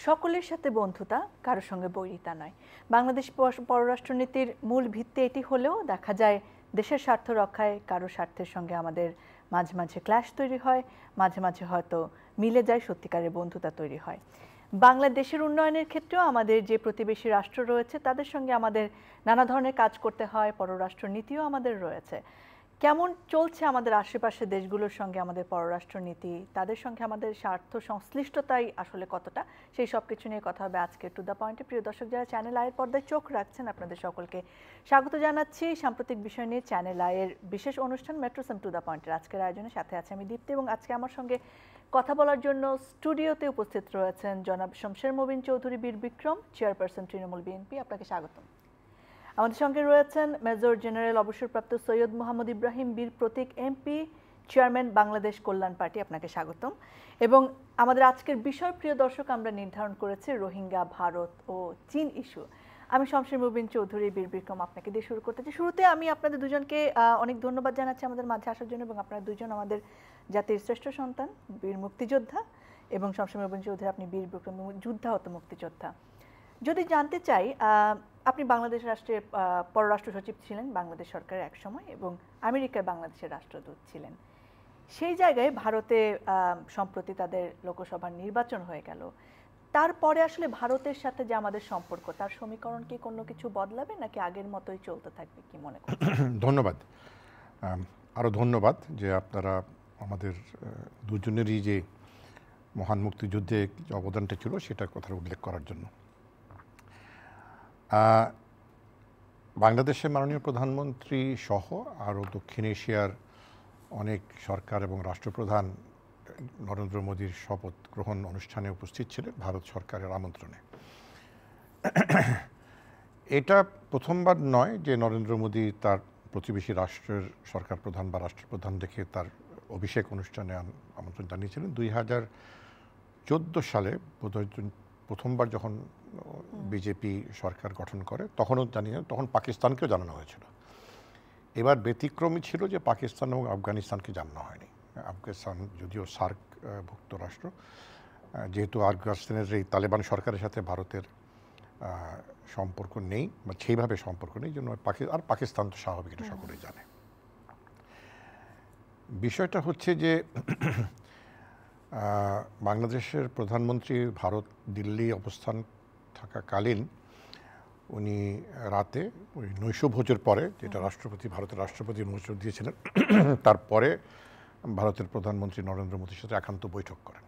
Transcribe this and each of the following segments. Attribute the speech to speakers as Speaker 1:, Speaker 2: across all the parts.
Speaker 1: সকলের সাথে বন্ধুতা, কারোর সঙ্গে বৈরিতা নয়। বাংলাদেশ পররাষ্ট্রনীতির মূল ভিত্তি এটি হলেও দেখা যায় দেশের স্বার্থ রক্ষায় কারো স্বার্থের সঙ্গে আমাদের মাঝে মাঝে ক্ল্যাশ তৈরি হয়, মাঝে মাঝে হয়তো মিলে যায়, সত্যিকারের বন্ধুতা তৈরি হয়। বাংলাদেশের উন্নয়নের ক্ষেত্রেও আমাদের যে প্রতিবেশী রাষ্ট্র রয়েছে তাদের সঙ্গে আমাদের নানা ধরনের কাজ করতে হয়, পররাষ্ট্রনীতিও আমাদের রয়েছে। কেমন চলছে আমাদের আশেপাশের দেশগুলোর সঙ্গে আমাদের পররাষ্ট্রনীতি, তাদের সঙ্গে আমাদের স্বার্থ সংশ্লিষ্টতাই আসলে কতটা, সেই সব কিছু নিয়ে কথা হবে আজকে টু দ্য পয়েন্টে। প্রিয় দর্শক, যারা চ্যানেল আইয়ের পর্দায় চোখ রাখছেন আপনাদের সকলকে স্বাগত জানাচ্ছি সাম্প্রতিক বিষয় নিয়ে চ্যানেল আইয়ের বিশেষ অনুষ্ঠান মেট্রোসেম টু দ্য পয়েন্টের আজকের আয়োজনে। সাথে আছে আমি দীপ্তি, এবং আজকে আমার সঙ্গে কথা বলার জন্য স্টুডিওতে উপস্থিত রয়েছেন জনাব শমশের মোবিন চৌধুরী বীর বিক্রম, চেয়ারপারসন তৃণমূল বিএনপি। আপনাকে স্বাগতম। আমাদের সঙ্গে রয়েছেন মেজর জেনারেল অবসরপ্রাপ্ত সৈয়দ মোহাম্মদ ইব্রাহিম বীর প্রতীক, এমপি, চেয়ারম্যান, বাংলাদেশ কল্যাণ পার্টি। আপনাকে স্বাগতম। এবং আমাদের আজকের বিষয়, প্রিয় দর্শক, আমরা নির্ধারণ করেছি রোহিঙ্গা, ভারত ও চীন ইস্যু। আমি শমশের মোবিন চৌধুরী বীর বিক্রম আপনাকে দিয়ে শুরু করতে চাই। শুরুতে আমি আপনাদের দুজনকে অনেক ধন্যবাদ জানাচ্ছি আমাদের মাঝে আসার জন্য, এবং আপনারা দুজন আমাদের জাতির শ্রেষ্ঠ সন্তান, বীর মুক্তিযোদ্ধা, এবং শমশের মোবিন চৌধুরী আপনি বীর বিক্রম, যুদ্ধাহত মুক্তিযোদ্ধা। যদি জানতে চাই, আপনি বাংলাদেশ রাষ্ট্রের পররাষ্ট্র সচিব ছিলেন বাংলাদেশ সরকারের এক সময়, এবং আমেরিকায় বাংলাদেশের রাষ্ট্রদূত ছিলেন। সেই জায়গায় ভারতে সম্প্রতি তাদের লোকসভার নির্বাচন হয়ে গেল। তারপরে আসলে ভারতের সাথে যে আমাদের সম্পর্ক, তার সমীকরণ কি কোনো কিছু বদলাবে, নাকি আগের মতোই চলতে থাকবে, কি মনে করেন?
Speaker 2: ধন্যবাদ। আরও ধন্যবাদ যে আপনারা আমাদের দুজনেরই যে মহান মুক্তিযুদ্ধে যে অবদানটা ছিল সেটার কথা উল্লেখ করার জন্য। বাংলাদেশের মাননীয় প্রধানমন্ত্রী সহ আরও দক্ষিণ এশিয়ার অনেক সরকার এবং রাষ্ট্রপ্রধান নরেন্দ্র মোদীর শপথ গ্রহণ অনুষ্ঠানে উপস্থিত ছিলেন ভারত সরকারের আমন্ত্রণে। এটা প্রথমবার নয় যে নরেন্দ্র মোদী তার প্রতিবেশী রাষ্ট্রের সরকার প্রধান বা রাষ্ট্রপ্রধান দেখে তার অভিষেক অনুষ্ঠানে আমন্ত্রণ জানিয়েছিলেন। 2014 সালে বোধহয় প্রথমবার যখন বিজেপি সরকার গঠন করে তখনও তখন পাকিস্তানকেও জানানো হয়েছিল। এবার ব্যতিক্রমী ছিল যে পাকিস্তান এবং আফগানিস্তানকে জানানো হয়নি। আফগানিস্তান যদিও সার্ক ভুক্ত রাষ্ট্র, যেহেতু আফগানিস্তানের এই তালেবান সরকারের সাথে ভারতের সম্পর্ক নেই বা সেইভাবে সম্পর্ক নেই, জন্য আর পাকিস্তান তো স্বাভাবিক, এটা সকলেই জানে। বিষয়টা হচ্ছে যে বাংলাদেশের প্রধানমন্ত্রী ভারত দিল্লি অবস্থান থাকাকালীন উনি রাতে ওই নৈশভোজের পরে, যেটা ভারতের রাষ্ট্রপতি নৈশ দিয়েছিলেন, তারপরে ভারতের প্রধানমন্ত্রী নরেন্দ্র মোদীর সাথে একান্ত বৈঠক করেন।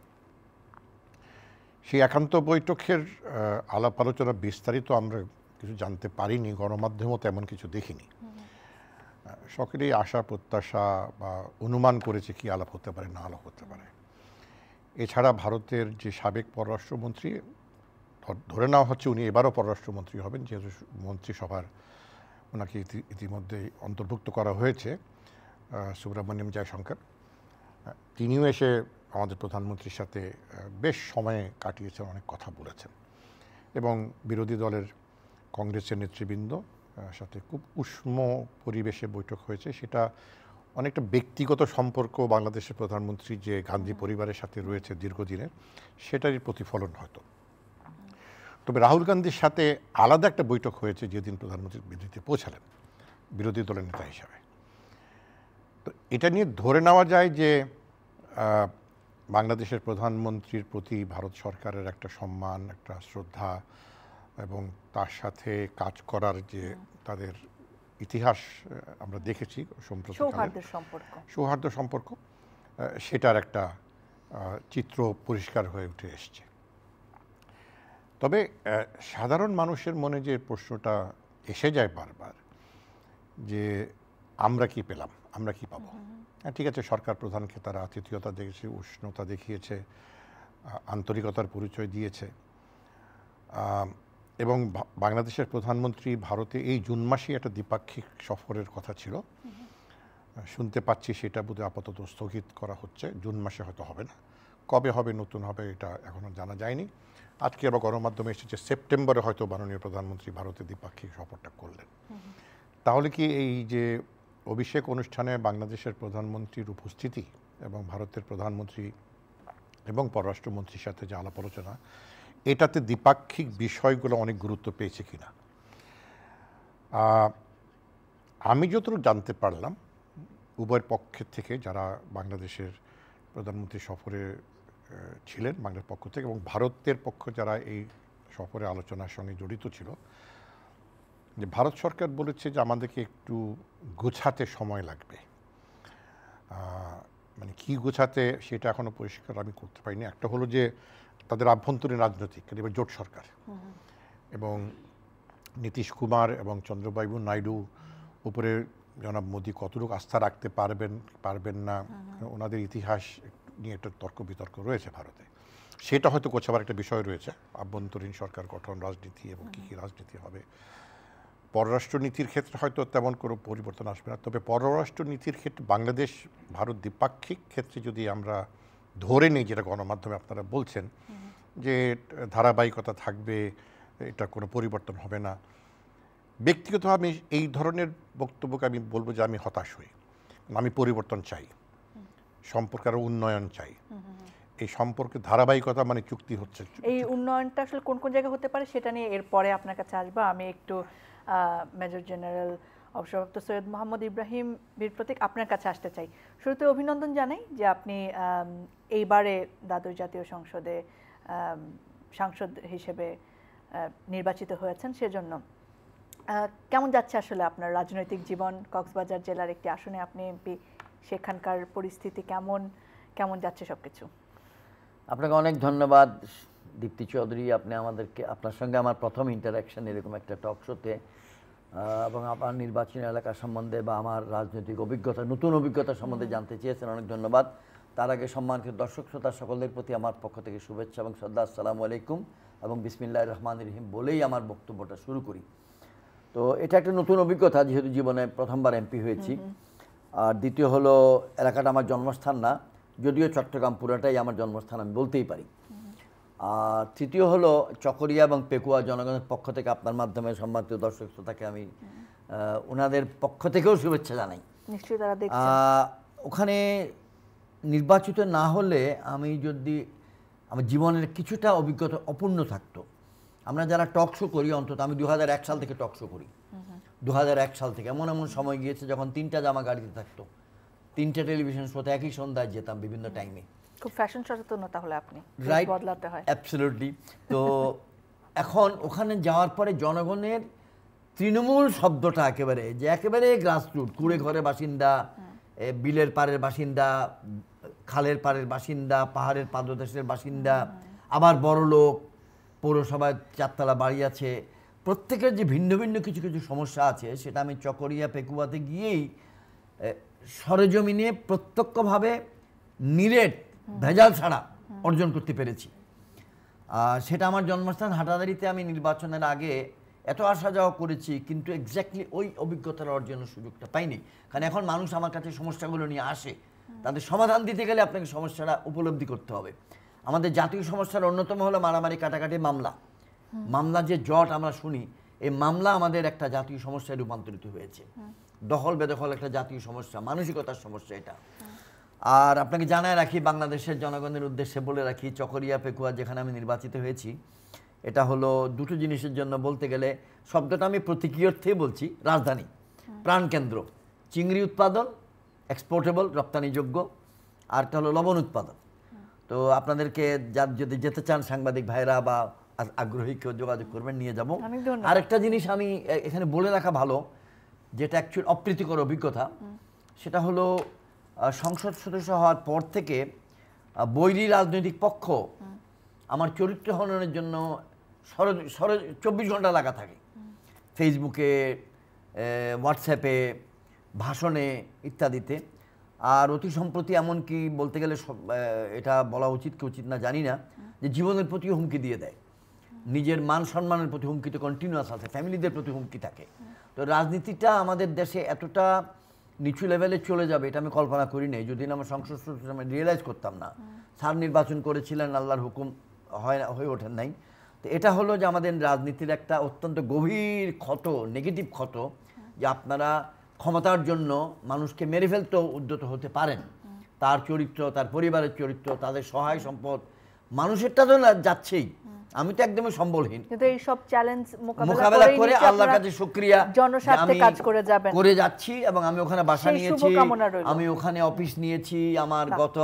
Speaker 2: সেই একান্ত বৈঠকের আলাপ আলোচনা বিস্তারিত আমরা কিছু জানতে পারিনি, গণমাধ্যমেও তেমন কিছু দেখিনি। সকলেই আশা প্রত্যাশা বা অনুমান করেছে কি আলাপ হতে পারে, না আলাপ হতে পারে। এছাড়া ভারতের যে সাবেক পররাষ্ট্রমন্ত্রী, ধরে নেওয়া হচ্ছে উনি এবারও পররাষ্ট্রমন্ত্রী হবেন, যেহেতু মন্ত্রিসভার ওনাকে ইতিমধ্যে অন্তর্ভুক্ত করা হয়েছে, সুব্রমণ্যম জয়শঙ্কর, তিনিও এসে আমাদের প্রধানমন্ত্রীর সাথে বেশ সময় কাটিয়েছেন, অনেক কথা বলেছেন, এবং বিরোধী দলের কংগ্রেসের নেতৃবৃন্দ সাথে খুব উষ্ণ পরিবেশে বৈঠক হয়েছে। সেটা অনেকটা ব্যক্তিগত সম্পর্ক বাংলাদেশের প্রধানমন্ত্রী যে গান্ধী পরিবারের সাথে রয়েছে দীর্ঘদিনের, সেটারই প্রতিফলন হয়তো। তবে রাহুল গান্ধীর সাথে আলাদা একটা বৈঠক হয়েছে যেদিন প্রধানমন্ত্রী দিল্লিতে পৌঁছালেন বিরোধী দলের নেতা হিসাবে। তো এটা নিয়ে ধরে নেওয়া যায় যে বাংলাদেশের প্রধানমন্ত্রীর প্রতি ভারত সরকারের একটা সম্মান, একটা শ্রদ্ধা, এবং তার সাথে কাজ করার যে তাদের ইতিহাস আমরা দেখেছি সম্প্রতি, সৌহার্দ্য সম্পর্ক, সেটার একটা চিত্র পরিষ্কার হয়ে উঠে এসছে। তবে সাধারণ মানুষের মনে যে প্রশ্নটা এসে যায় বারবার, যে আমরা কি পেলাম, আমরা কি পাবো। ঠিক আছে, সরকার প্রধানকে তারা আতিথেয়তা দেখেছে, উষ্ণতা দেখিয়েছে, আন্তরিকতার পরিচয় দিয়েছে, এবং বাংলাদেশের প্রধানমন্ত্রী ভারতে এই জুন মাসেই একটা দ্বিপাক্ষিক সফরের কথা ছিল। শুনতে পাচ্ছি সেটা বোধহয় আপাতত স্থগিত করা হচ্ছে, জুন মাসে হয়তো হবে না, কবে হবে, নতুন হবে, এটা এখনও জানা যায়নি। আজকে আবার গণমাধ্যমে এসেছে সেপ্টেম্বরে হয়তো মাননীয় প্রধানমন্ত্রী ভারতে দ্বিপাক্ষিক সফরটা করলেন। তাহলে কি এই যে অভিষেক অনুষ্ঠানে বাংলাদেশের প্রধানমন্ত্রীর উপস্থিতি এবং ভারতের প্রধানমন্ত্রী এবং পররাষ্ট্রমন্ত্রীর সাথে যে আলাপ আলোচনা, এটাতে দ্বিপাক্ষিক বিষয়গুলো অনেক গুরুত্ব পেয়েছে কিনা। আমি যতটুকু জানতে পারলাম উভয়ের পক্ষের থেকে যারা বাংলাদেশের প্রধানমন্ত্রী সফরে ছিলেন বাংলার পক্ষ থেকে এবং ভারতের পক্ষ যারা এই সফরে আলোচনার সঙ্গে জড়িত ছিল, যে ভারত সরকার বলেছে যে আমাদেরকে একটু গোছাতে সময় লাগবে। মানে কি গোছাতে সেটা এখনো পরিষ্কার আমি করতে পারিনি। একটা হলো যে তাদের আভ্যন্তরীণ রাজনৈতিক এবার জোট সরকার এবং নীতিশ কুমার এবং চন্দ্রবাবু নাইডু উপরে জনাব মোদি কতটুকু আস্থা রাখতে পারবেন না, ওনাদের ইতিহাস নিয়ে একটা তর্ক বিতর্ক রয়েছে ভারতে, সেটা হয়তো গোছাবার একটা বিষয় রয়েছে। আভ্যন্তরীণ সরকার গঠন, রাজনীতি এবং কী কী রাজনীতি হবে। পররাষ্ট্রনীতির ক্ষেত্রে হয়তো তেমন কোনো পরিবর্তন আসবে না, তবে পররাষ্ট্রনীতির ক্ষেত্রে বাংলাদেশ ভারত দ্বিপাক্ষিক ক্ষেত্রে যদি আমরা ধরে নিই, যেটা গণমাধ্যমে আপনারা বলছেন যে ধারাবাহিকতা থাকবে, এটা কোনো পরিবর্তন হবে না, ব্যক্তিগতভাবে আমি এই ধরনের বক্তব্যকে আমি বলবো যে আমি হতাশ হই। আমি পরিবর্তন চাই, সম্পর্কের উন্নয়ন চাই। এই সম্পর্কে ধারাবাহিকতা মানে চুক্তি হচ্ছে,
Speaker 1: এই উন্নয়নটা আসলে কোন কোন জায়গায় হতে পারে সেটা নিয়ে এরপরে আপনার কাছে আসবো। আমি একটু মেজর জেনারেল অবসরপ্রাপ্ত সৈয়দ মোহাম্মদ ইব্রাহিম বীর প্রতীক আপনার কাছে আসতে চাই। শুরুতে অভিনন্দন জানাই যে আপনি এইবারে দ্বাদশ জাতীয় সংসদে সাংসদ হিসেবে নির্বাচিত হয়েছেন, সেজন্য কেমন যাচ্ছে আসলে আপনার রাজনৈতিক জীবন? কক্সবাজার জেলার একটি আসনে আপনি এমপি, সেখানকার পরিস্থিতি কেমন যাচ্ছে সবকিছু?
Speaker 3: আপনাকে অনেক ধন্যবাদ দীপ্তি চৌধুরী। আপনার সঙ্গে আমার প্রথম ইন্টারাকশন এরকম একটা টক শোতে, এবং আপনার নির্বাচনী এলাকা সম্বন্ধে বা আমার রাজনৈতিক অভিজ্ঞতা, নতুন অভিজ্ঞতা সম্বন্ধে জানতে চেয়েছেন, অনেক ধন্যবাদ। তার আগে সম্মানিত দর্শক শ্রোতা সকলের প্রতি আমার পক্ষ থেকে শুভেচ্ছা এবং শ্রদ্ধা। আসসালামু আলাইকুম এবং বিসমিল্লাহির রহমানির রহিম বলেই আমার বক্তব্যটা শুরু করি। তো এটা একটা নতুন অভিজ্ঞতা, যেহেতু জীবনে প্রথমবার এমপি হয়েছি। আর দ্বিতীয় হলো, এলাকাটা আমার জন্মস্থান না, যদিও চট্টগ্রাম পুরাটাই আমার জন্মস্থান আমি বলতেই পারি। আর তৃতীয় হলো, চকরিয়া এবং পেকুয়া জনগণের পক্ষ থেকে আপনার মাধ্যমে সম্মানিত দর্শক শ্রোতাকে আমি ওনাদের পক্ষ থেকেও শুভেচ্ছা জানাই।
Speaker 1: নিশ্চয়ই তারা দেখছেন।
Speaker 3: ওখানে নির্বাচিত না হলে আমার জীবনের কিছুটা অভিজ্ঞতা অপূর্ণ থাকতো। আমরা যারা টক শো করি, অন্তত আমি 2001 সাল থেকে টক শো করি। 2001 সাল থেকে এমন সময় গিয়েছে যখন 3টা জামা গাড়িতে থাকতো, 3টে টেলিভিশন শোতে একই সন্ধ্যায় যেতাম বিভিন্ন টাইমে।
Speaker 1: খুব ফ্যাশন সচেতন তাহলে আপনি,
Speaker 3: রাইট,
Speaker 1: বদলাতে হয়।
Speaker 3: অ্যাবসলিউটলি। তো এখন ওখানে যাওয়ার পরে জনগণের তৃণমূল শব্দটা একেবারে গ্রাসরুট, কুড়ে ঘরের বাসিন্দা, বিলের পাড়ের বাসিন্দা, খালের পাড়ের বাসিন্দা, পাহাড়ের পাদদেশের বাসিন্দা, আবার বড় লোক, পৌরসভায় 4তলা বাড়ি আছে, প্রত্যেকের যে ভিন্ন ভিন্ন কিছু কিছু সমস্যা আছে, সেটা আমি চকরিয়া পেকুয়াতে গিয়েই সরেজমিনে প্রত্যক্ষভাবে নিরেট ভেজাল ছাড়া অর্জন করতে পেরেছি। সেটা আমার জন্মস্থান হাটাদারিতে আমি নির্বাচনের আগে এত আসা যাওয়া করেছি, কিন্তু এক্স্যাক্টলি ওই অভিজ্ঞতার অর্জনের সুযোগটা পাইনি। কারণ এখন মানুষ আমার কাছে সমস্যাগুলো নিয়ে আসে, তাদের সমাধান দিতে গেলে আপনাকে সমস্যাটা উপলব্ধি করতে হবে। আমাদের জাতীয় সমস্যার অন্যতম হলো মারামারি, কাটাকাটি, মামলা যে জট আমরা শুনি, এই মামলা আমাদের একটা জাতীয় সমস্যায় রূপান্তরিত হয়েছে। দখল বেদখল একটা জাতীয় সমস্যা, মানসিকতার সমস্যা এটা। আর আপনাকে জানায় রাখি, বাংলাদেশের জনগণের উদ্দেশ্যে বলে রাখি, চকরিয়া পেকুয়া যেখানে আমি নির্বাচিত হয়েছি, এটা হলো দুটো জিনিসের জন্য বলতে গেলে, শব্দটা আমি প্রতীকী অর্থেই বলছি, রাজধানী, প্রাণকেন্দ্র, চিংড়ি উৎপাদন, এক্সপোর্টেবল, রপ্তানিযোগ্য, আরটা হলো লবণ উৎপাদন। তো আপনাদেরকে যদি যেতে চান সাংবাদিক ভাইরা বা আগ্রহী কেউ যোগাযোগ করবেন, নিয়ে যাব। আরেকটা জিনিস আমি এখানে বলে রাখা ভালো, যেটা অ্যাকচুয়ালি অপ্রীতিকর অভিজ্ঞতা, সেটা হলো সংসদ সদস্য হওয়ার পর থেকে বৈরী রাজনৈতিক পক্ষ আমার চরিত্র হননের জন্য 24 ঘন্টা লাগা থাকে, ফেসবুকে, হোয়াটসঅ্যাপে, ভাষণে ইত্যাদিতে। আর অতি সম্প্রতি এমনকি বলতে গেলে এটা বলা উচিত কি উচিত না জানি না, যে জীবনের প্রতি হুমকি দিয়ে দেয়, নিজের মান সম্মানের প্রতি হুমকি তো কন্টিনিউয়াস আছে, ফ্যামিলিদের প্রতি হুমকি থাকে। তো রাজনীতিটা আমাদের দেশে এতটা নিচু লেভেলে চলে যাবে এটা আমি কল্পনা করি নাই, যদি আমার সংসদ সদস্য আমি রিয়েলাইজ করতাম না। স্যার নির্বাচন করেছিলেন, আল্লাহর হুকুম হয়ে ওঠেন নাই। তো এটা হলো যে আমাদের রাজনীতির একটা অত্যন্ত গভীর ক্ষত, নেগেটিভ ক্ষত, যে আপনারা ক্ষমতার জন্য মানুষকে মেরে ফেলতেও উদ্যত হতে পারেন। তার চরিত্র, তার পরিবারের চরিত্র, তাদের সহায় সম্পদ, মানুষেরটা তো যাচ্ছেই, আমি তো একদমই সম্বলহীন।
Speaker 1: কিন্তু এই সব চ্যালেঞ্জ
Speaker 3: মোকাবেলা করে আল্লাহর কাছে শুকরিয়া
Speaker 1: জনস্বার্থে কাজ করে যাবেন,
Speaker 3: করে যাচ্ছি। এবং আমি ওখানে বাসা নিয়েছি, আমি ওখানে অফিস নিয়েছি। আমার গত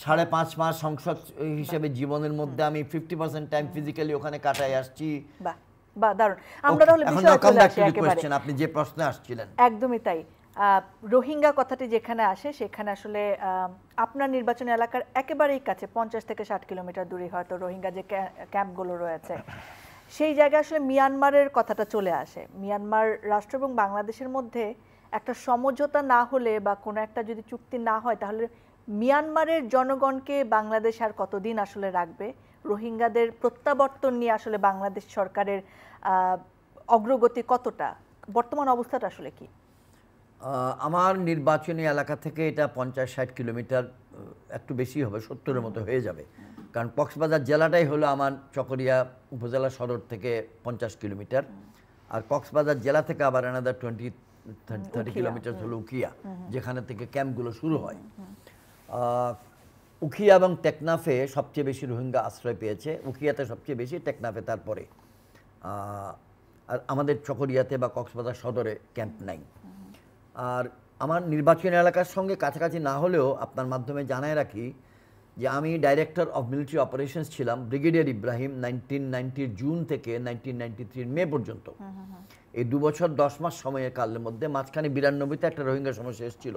Speaker 3: 5.5 মাস সংসদ হিসেবে জীবনের মধ্যে আমি 50% টাইম ফিজিক্যালি ওখানে কাটাই আসছি।
Speaker 1: বাহ, দারুণ। আমরা তাহলে বিষয়ে চলে আসি একেবারে।
Speaker 3: আপনি যে প্রশ্নে আসছিলেন,
Speaker 1: একদমই তাই। রোহিঙ্গা কথাটি যেখানে আসে সেখানে আসলে আপনার নির্বাচনী এলাকার একেবারেই কাছে 50 থেকে 60 কিলোমিটার দূরে হয়তো রোহিঙ্গা যে ক্যাম্পগুলো রয়েছে, সেই জায়গায় আসলে মিয়ানমারের কথাটা চলে আসে। মিয়ানমার রাষ্ট্র এবং বাংলাদেশের মধ্যে একটা সমঝোতা না হলে বা কোনো একটা যদি চুক্তি না হয়, তাহলে মিয়ানমারের জনগণকে বাংলাদেশ আর কতদিন আসলে রাখবে? রোহিঙ্গাদের প্রত্যাবর্তন নিয়ে আসলে বাংলাদেশ সরকারের অগ্রগতি কতটা, বর্তমান অবস্থাটা আসলে কি?
Speaker 3: আমার নির্বাচনী এলাকা থেকে এটা 50-60 কিলোমিটার, একটু বেশি হবে, 70-এর মতো হয়ে যাবে। কারণ কক্সবাজার জেলাটাই হলো আমার চকরিয়া উপজেলা সদর থেকে 50 কিলোমিটার, আর কক্সবাজার জেলা থেকে আবার আনাদার 20-30 কিলোমিটার হলো উখিয়া, যেখানে থেকে ক্যাম্পগুলো শুরু হয়। উখিয়া এবং টেকনাফে সবচেয়ে বেশি রোহিঙ্গা আশ্রয় পেয়েছে, উখিয়াতে সবচেয়ে বেশি, টেকনাফে তারপরে। আর আমাদের চকরিয়াতে বা কক্সবাজার সদরে ক্যাম্প নাই। আর আমার নির্বাচনী এলাকার সঙ্গে কাছাকাছি না হলেও আপনার মাধ্যমে জানায় রাখি যে আমি ডাইরেক্টর অফ মিলিটারি অপারেশনস ছিলাম ব্রিগেডিয়ার ইব্রাহিম 1990 জুন থেকে 1993 মে পর্যন্ত। এই 2 বছর 10 মাস সময়ের কালের মধ্যে মাঝখানে 92-তে একটা রোহিঙ্গা সমস্যা এসেছিল।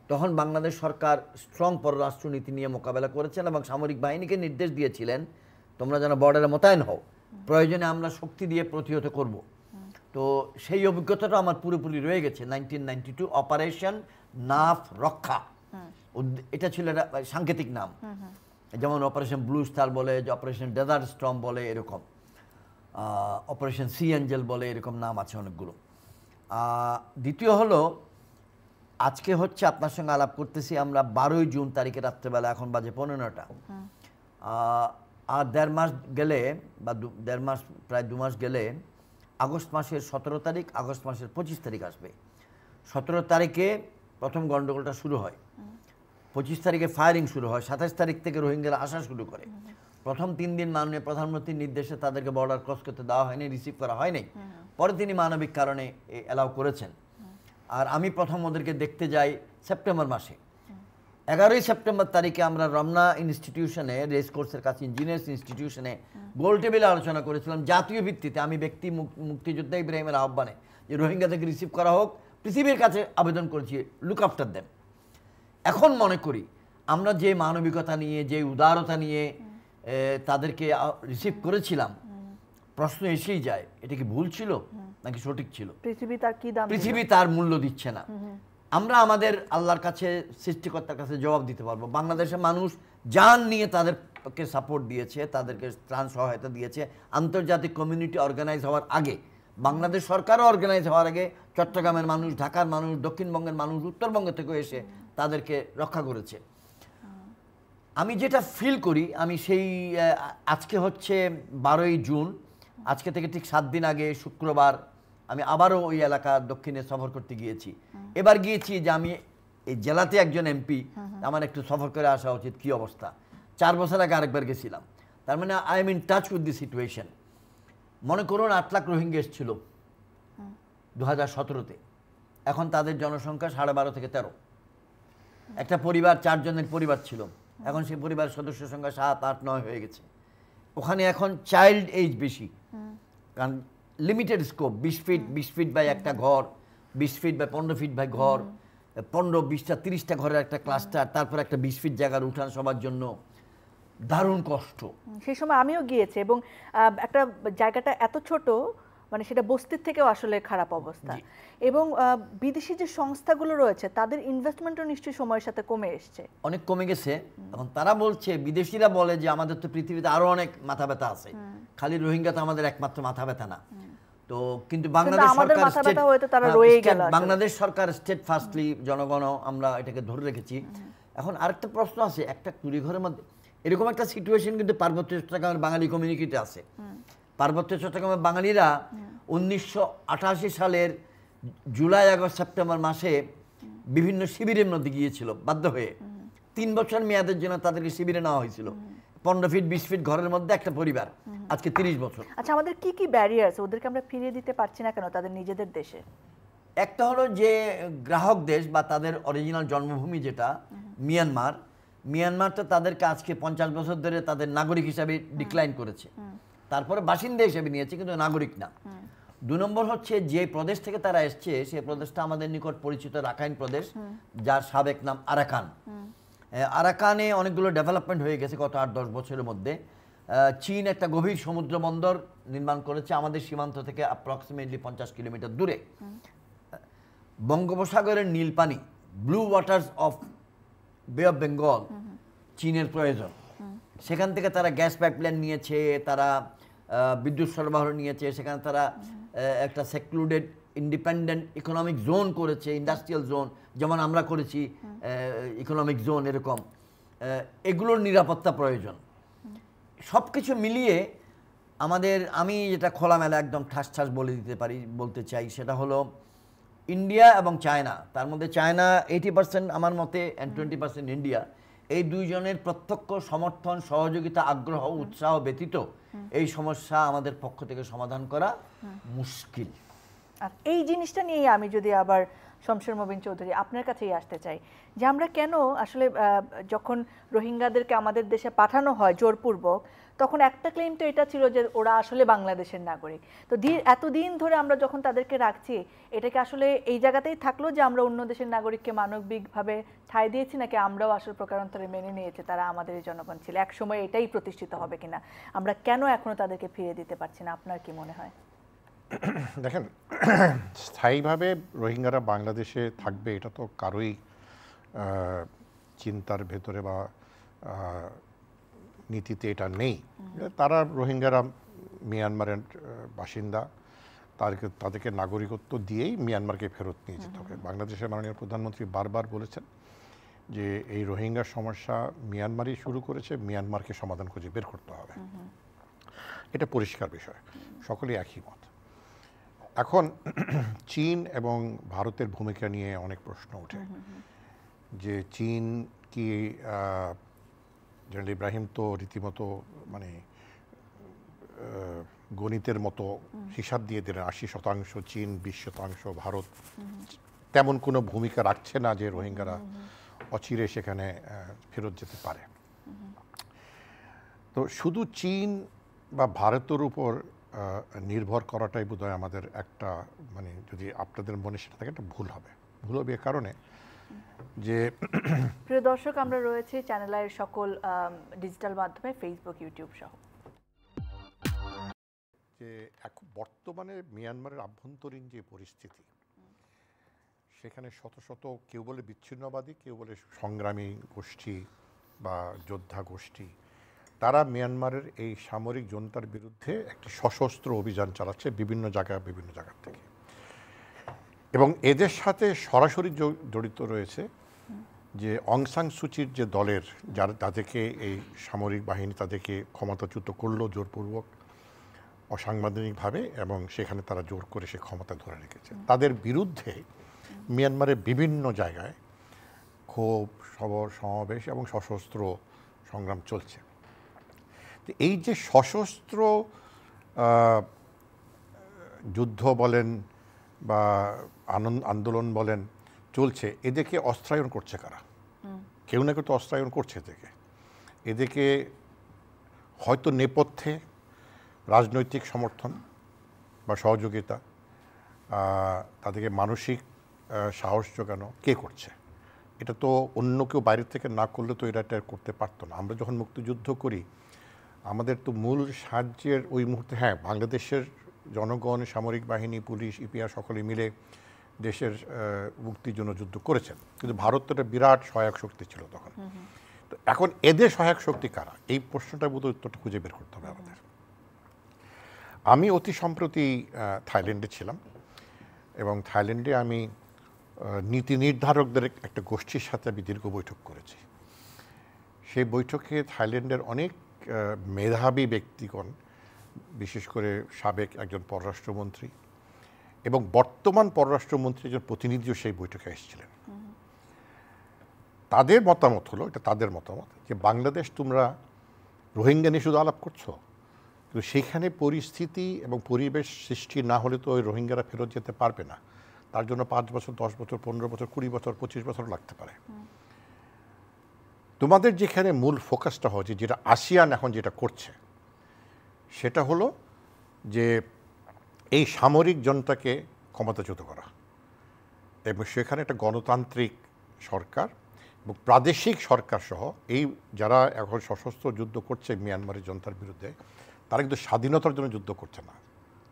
Speaker 3: তখন বাংলাদেশ সরকার স্ট্রং পররাষ্ট্রনীতি নিয়ে মোকাবেলা করেছেন এবং সামরিক বাহিনীকে নির্দেশ দিয়েছিলেন, তোমরা যেন বর্ডারে মোতায়েন হও, প্রয়োজনে আমরা শক্তি দিয়ে প্রতিহত করব। তো সেই অভিজ্ঞতাটা আমার পুরোপুরি রয়ে গেছে। 1992 অপারেশন নাফ রক্ষা, এটা ছিল একটা সাংকেতিক নাম, যেমন অপারেশন ব্লু স্টার বলে, যে অপারেশন ডেজার্ট স্টর্ম বলে, এরকম অপারেশন সি অ্যাঞ্জেল বলে, এরকম নাম আছে অনেকগুলো। দ্বিতীয় হলো, আজকে হচ্ছে আপনার সঙ্গে আলাপ করতেছি আমরা 12 জুন তারিখে রাত্রেবেলা, এখন বাজে 15টা। আর 1.5 মাস গেলে বা 1.5 মাস, প্রায় 2 মাস গেলে আগস্ট মাসের 17 তারিখ, আগস্ট মাসের 25 তারিখ আসবে। 17 তারিখে প্রথম গন্ডগোলটা শুরু হয়, 25 তারিখে ফায়ারিং শুরু হয়, 27 তারিখ থেকে রোহিঙ্গারা আসা শুরু করে। প্রথম 3 দিন মাননীয় প্রধানমন্ত্রীর নির্দেশে তাদেরকে বর্ডার ক্রস করতে দেওয়া হয়নি, রিসিভ করা হয়নি। পরে তিনি মানবিক কারণে অ্যালাউ করেছেন। আর আমি প্রথম ওদেরকে দেখতে যাই সেপ্টেম্বর মাসে। 11 সেপ্টেম্বর তারিখে আমরা রমনা ইনস্টিটিউশনে, রেস কোর্সের কাছে ইঞ্জিনিয়ার্স ইনস্টিটিউশনে গোল টেবিলে আলোচনা করেছিলাম জাতীয় ভিত্তিতে, আমি ব্যক্তি মুক্তিযোদ্ধা ইব্রাহিমের আহ্বানে, যে রোহিঙ্গাদেরকে রিসিভ করা হোক। পৃথিবীর কাছে আবেদন করেছি, লুক আফটার দেম। এখন মনে করি আমরা যে মানবিকতা নিয়ে, যে উদারতা নিয়ে তাদেরকে রিসিভ করেছিলাম, প্রশ্ন এসেই যায়, এটা কি ভুল ছিল নাকি সঠিক ছিল? পৃথিবী তার মূল্য দিচ্ছে না। আমরা আমাদের আল্লাহর কাছে, সৃষ্টিকর্তার কাছে জবাব দিতে পারবো। বাংলাদেশের মানুষ জান নিয়ে তাদেরকে সাপোর্ট দিয়েছে, তাদেরকে ত্রাণ সহায়তা দিয়েছে। আন্তর্জাতিক কমিউনিটি অর্গানাইজ হওয়ার আগে, বাংলাদেশ সরকারও অর্গানাইজ হওয়ার আগে, চট্টগ্রামের মানুষ, ঢাকার মানুষ, দক্ষিণবঙ্গের মানুষ, উত্তরবঙ্গ থেকে এসে তাদেরকে রক্ষা করেছে। আমি যেটা ফিল করি, আমি সেই আজকে হচ্ছে 12 জুন, আজকে থেকে ঠিক 7 দিন আগে শুক্রবার আমি আবারও ওই এলাকা দক্ষিণে সফর করতে গিয়েছি। এবার গিয়েছি যে আমি এই জেলাতে একজন এমপি, আমার একটু সফর করে আসা উচিত, কি অবস্থা। 4 বছর আগে আরেকবার গেছিলাম। তার মানে I am in touch with the situation. মনে করুন 8 লাখ রোহিঙ্গা এসেছিল 2017-তে, এখন তাদের জনসংখ্যা 12.5 থেকে 13। একটা পরিবার 4 জনের পরিবার ছিল, এখন সেই পরিবারের সদস্য সংখ্যা 7, 8, 9 হয়ে গেছে। ওখানে এখন চাইল্ড এজ বেশি, কারণ লিমিটেড স্কোপ, 20 ফিট বাই একটা ঘর, 20 ফিট বাই 15 ফিট বাই ঘর, 15, 20টা, 30টা ঘরের একটা ক্লাস্টার, তারপর একটা 20 ফিট জায়গার উঠান সবার জন্য। দারুণ কষ্ট।
Speaker 1: সেই সময় আমিও গিয়েছি এবং একটা জায়গাটা এত ছোট, মানে সেটা বস্তির থেকেও আসলে খারাপ অবস্থা। এবং বিদেশি যে সংস্থাগুলো রয়েছে তাদের ইনভেস্টমেন্টও নিশ্চয়ই সময়ের সাথে কমে এসছে,
Speaker 3: অনেক কমে গেছে। এখন তারা বলছে, বিদেশিরা বলে যে আমাদের তো পৃথিবীতে আরো অনেক মাথা ব্যথা আছে, খালি রোহিঙ্গা তো আমাদের একমাত্র মাথা ব্যথা না। তো কিন্তু বাংলাদেশ সরকার স্টেট ফার্স্টলি, জনগণ আমরা এটাকে ধরে রেখেছি। এখন আরেকটা প্রশ্ন আছে, একটা কুড়িঘরের মধ্যে এরকম একটা সিচুয়েশন কিন্তু পার্বত্য চট্টগ্রামের বাঙালি কমিউনিটিতে আছে। পার্বত্য চট্টগ্রামের বাঙালিরা 1988 সালের জুলাই, আগস্ট, সেপ্টেম্বর মাসে বিভিন্ন শিবিরের মধ্যে গিয়েছিল বাধ্য হয়ে। 3 বছর মেয়াদের জন্য তাদেরকে শিবিরে নেওয়া হয়েছিল। 15 ফিট 20 ফিট ঘরের মধ্যে একটা পরিবার, আজকে 30 বছর।
Speaker 1: আচ্ছা, আমাদের কি কি ব্যারিয়ার আছে, ওদেরকে আমরা ফিরিয়ে দিতে পারছি না কেন তাদের নিজেদের দেশে?
Speaker 3: একটা হলো যে গ্রাহক দেশ বা তাদের অরিজিনাল জন্মভূমি যেটা মিয়ানমার, তো তাদেরকে আজকে 50 বছর ধরে তাদের নাগরিক হিসাবে ডিক্লাইন করেছে, তারপরে বাসিন্দা হিসেবে নিয়েছে, কিন্তু নাগরিক না। 2 নম্বর হচ্ছে যে প্রদেশ থেকে তারা এসছে সেই প্রদেশটা আমাদের নিকট পরিচিত রাখাইন প্রদেশ, যার সাবেক নাম আরাকান। আরাকানে অনেকগুলো ডেভেলপমেন্ট হয়ে গেছে গত 8-10 বছরের মধ্যে। চীন একটা গভীর সমুদ্র বন্দর নির্মাণ করেছে আমাদের সীমান্ত থেকে অ্যাপ্রক্সিমেটলি 50 কিলোমিটার দূরে। বঙ্গোপসাগরের নীল পানি, ব্লু ওয়াটার্স অফ বে অফ বেঙ্গল চীনের প্রয়োজন। সেখান থেকে তারা গ্যাস পাইপলাইন নিয়েছে, তারা বিদ্যুৎ সরবরাহ নিয়েছে, সেখানে তারা একটা সেক্লুডেড ইন্ডিপেন্ডেন্ট ইকোনমিক জোন করেছে, ইন্ডাস্ট্রিয়াল জোন, যেমন আমরা করেছি ইকোনমিক জোন, এরকম এগুলোর নিরাপত্তা প্রয়োজন। সব কিছু মিলিয়ে আমি যেটা খোলামেলা একদম ঠাস ঠাস বলতে চাই, সেটা হলো ইন্ডিয়া এবং চায়না, তার মধ্যে চায়না 80% আমার মতে অ্যান্ড 20% ইন্ডিয়া, এই দুইজনের প্রত্যক্ষ সমর্থন, সহযোগিতা, আগ্রহ, উৎসাহ ব্যতীত এই সমস্যা আমাদের পক্ষ থেকে সমাধান করা মুশকিল।
Speaker 1: আর এই জিনিসটা নিয়ে আমি যদি আবার শমশের মবিন চৌধুরী আপনার কাছেই আসতে চাই, যে আমরা কেন আসলে যখন রোহিঙ্গাদেরকে আমাদের দেশে পাঠানো হয় জোরপূর্বক, তখন একটা ক্লেম তো এটা ছিল যে ওরা আসলে বাংলাদেশের নাগরিক। তো এতদিন ধরে আমরা যখন তাদেরকে রাখছি, এটাকে আসলে এই জায়গাতেই থাকলো যে আমরা অন্য দেশের নাগরিককে মানবিকভাবে ঠাঁই দিয়েছি, নাকি আমরাও আসল প্রকারান্তরে মেনে নিয়েছি তারা আমাদের জনগণ ছিল? এক সময় এটাই প্রতিষ্ঠিত হবে কিনা, আমরা কেন এখনো তাদেরকে ফিরিয়ে দিতে পারছি না, আপনার কি মনে হয়?
Speaker 2: দেখেন, স্থায়ীভাবে রোহিঙ্গারা বাংলাদেশে থাকবে এটা তো কারোই চিন্তার ভেতরে বা নীতিতে এটা নেই। তারা রোহিঙ্গারা মিয়ানমারের বাসিন্দা, তাদেরকে নাগরিকত্ব দিয়েই মিয়ানমারকে ফেরত নিয়ে যেতে হবে। বাংলাদেশের মাননীয় প্রধানমন্ত্রী বারবার বলেছেন যে এই রোহিঙ্গার সমস্যা মিয়ানমারই শুরু করেছে, মিয়ানমারকে সমাধান খুঁজে বের করতে হবে। এটা পরিষ্কার বিষয়, সকলেই একই মত। এখন চীন এবং ভারতের ভূমিকা নিয়ে অনেক প্রশ্ন ওঠে, যে চীন কি জেনারেল ইব্রাহিম তো রীতিমতো মানে গণিতের মতো হিসাব দিয়ে দিলেন, 80% চীন, 20% ভারত, তেমন কোনো ভূমিকা রাখছে না যে রোহিঙ্গারা অচিরে সেখানে ফেরত যেতে পারে। তো শুধু চীন বা ভারতের উপর নির্ভর করাটাই বোধহয় আমাদের একটা, মানে যদি আপনাদের মনে সেটা থাকে, একটা ভুল হবে এ কারণে যে
Speaker 1: প্রিয় দর্শক, আমরা রয়েছে চ্যানেল আইয়ের সকল ডিজিটাল মাধ্যমে, ফেসবুক, ইউটিউব সহ।
Speaker 2: যে এখন বর্তমানে মিয়ানমারের আভ্যন্তরীণ যে পরিস্থিতি, সেখানে শত শত, কেউ বলে বিচ্ছিন্নবাদী, কেউ বলে সংগ্রামী গোষ্ঠী বা যোদ্ধা গোষ্ঠী, তারা মিয়ানমারের এই সামরিক জনতার বিরুদ্ধে একটি সশস্ত্র অভিযান চালাচ্ছে বিভিন্ন জায়গা থেকে, এবং এদের সাথে সরাসরি জড়িত রয়েছে যে অং সান সুচির যে দলের, তাদেরকে এই সামরিক বাহিনী তাদেরকে ক্ষমতাচ্যুত করলো জোরপূর্বক, অসাংবিধানিকভাবে, এবং সেখানে তারা জোর করে সে ক্ষমতা ধরে রেখেছে। তাদের বিরুদ্ধে মিয়ানমারের বিভিন্ন জায়গায় ক্ষোভ সমাবেশ এবং সশস্ত্র সংগ্রাম চলছে। এই যে সশস্ত্র যুদ্ধ বলেন বা আন্দোলন বলেন চলছে, এদেরকে অস্ত্রায়ন করছে কারা? কেউ না কেউ তো অস্ত্রায়ন করছে এদেরকে হয়তো নেপথ্যে রাজনৈতিক সমর্থন বা সহযোগিতা, তাদেরকে মানসিক সাহস জোগানো কে করছে? এটা তো অন্য কেউ বাইরের থেকে না করলে তো এটা করতে পারতো না। আমরা যখন মুক্তিযুদ্ধ করি, আমাদের তো মূল সাহায্যের ওই মুহূর্তে, হ্যাঁ, বাংলাদেশের জনগণ, সামরিক বাহিনী, পুলিশ, ইপিআর সকলে মিলে দেশের মুক্তির জন্য যুদ্ধ করেছেন, কিন্তু ভারত তো একটা বিরাট সহায়ক শক্তি ছিল তখন। তো এখন এদের সহায়ক শক্তি কারা? এই প্রশ্নটার বোধহয় উত্তরটা খুঁজে বের করতে হবে আমাদের। আমি অতি সম্প্রতি থাইল্যান্ডে ছিলাম, এবং থাইল্যান্ডে আমি নীতি নির্ধারকদের একটা গোষ্ঠীর সাথে আমি দীর্ঘ বৈঠক করেছি। সেই বৈঠকে থাইল্যান্ডের অনেক মেধাবী ব্যক্তিগণ, বিশেষ করে সাবেক একজন পররাষ্ট্রমন্ত্রী এবং বর্তমান পররাষ্ট্রমন্ত্রী একজন প্রতিনিধিও সেই বৈঠকে এসেছিলেন। তাদের মতামত হলো, এটা তাদের মতামত, যে বাংলাদেশ তোমরা রোহিঙ্গা নিয়ে শুধু আলাপ করছো, কিন্তু সেখানে পরিস্থিতি এবং পরিবেশ সৃষ্টি না হলে তো ওই রোহিঙ্গারা ফেরত যেতে পারবে না। তার জন্য 5 বছর, 10 বছর, 15 বছর, 20 বছর, 25 বছর লাগতে পারে। তোমাদের যেখানে মূল ফোকাসটা হচ্ছে, যেটা আসিয়ান এখন যেটা করছে, সেটা হলো যে এই সামরিক জনতাকে ক্ষমতাচ্যুত করা, এবং সেখানে একটা গণতান্ত্রিক সরকার এবং প্রাদেশিক সরকার সহ এই যারা এখন সশস্ত্র যুদ্ধ করছে মিয়ানমারের জনতার বিরুদ্ধে, তারা কিন্তু স্বাধীনতার জন্য যুদ্ধ করছে না।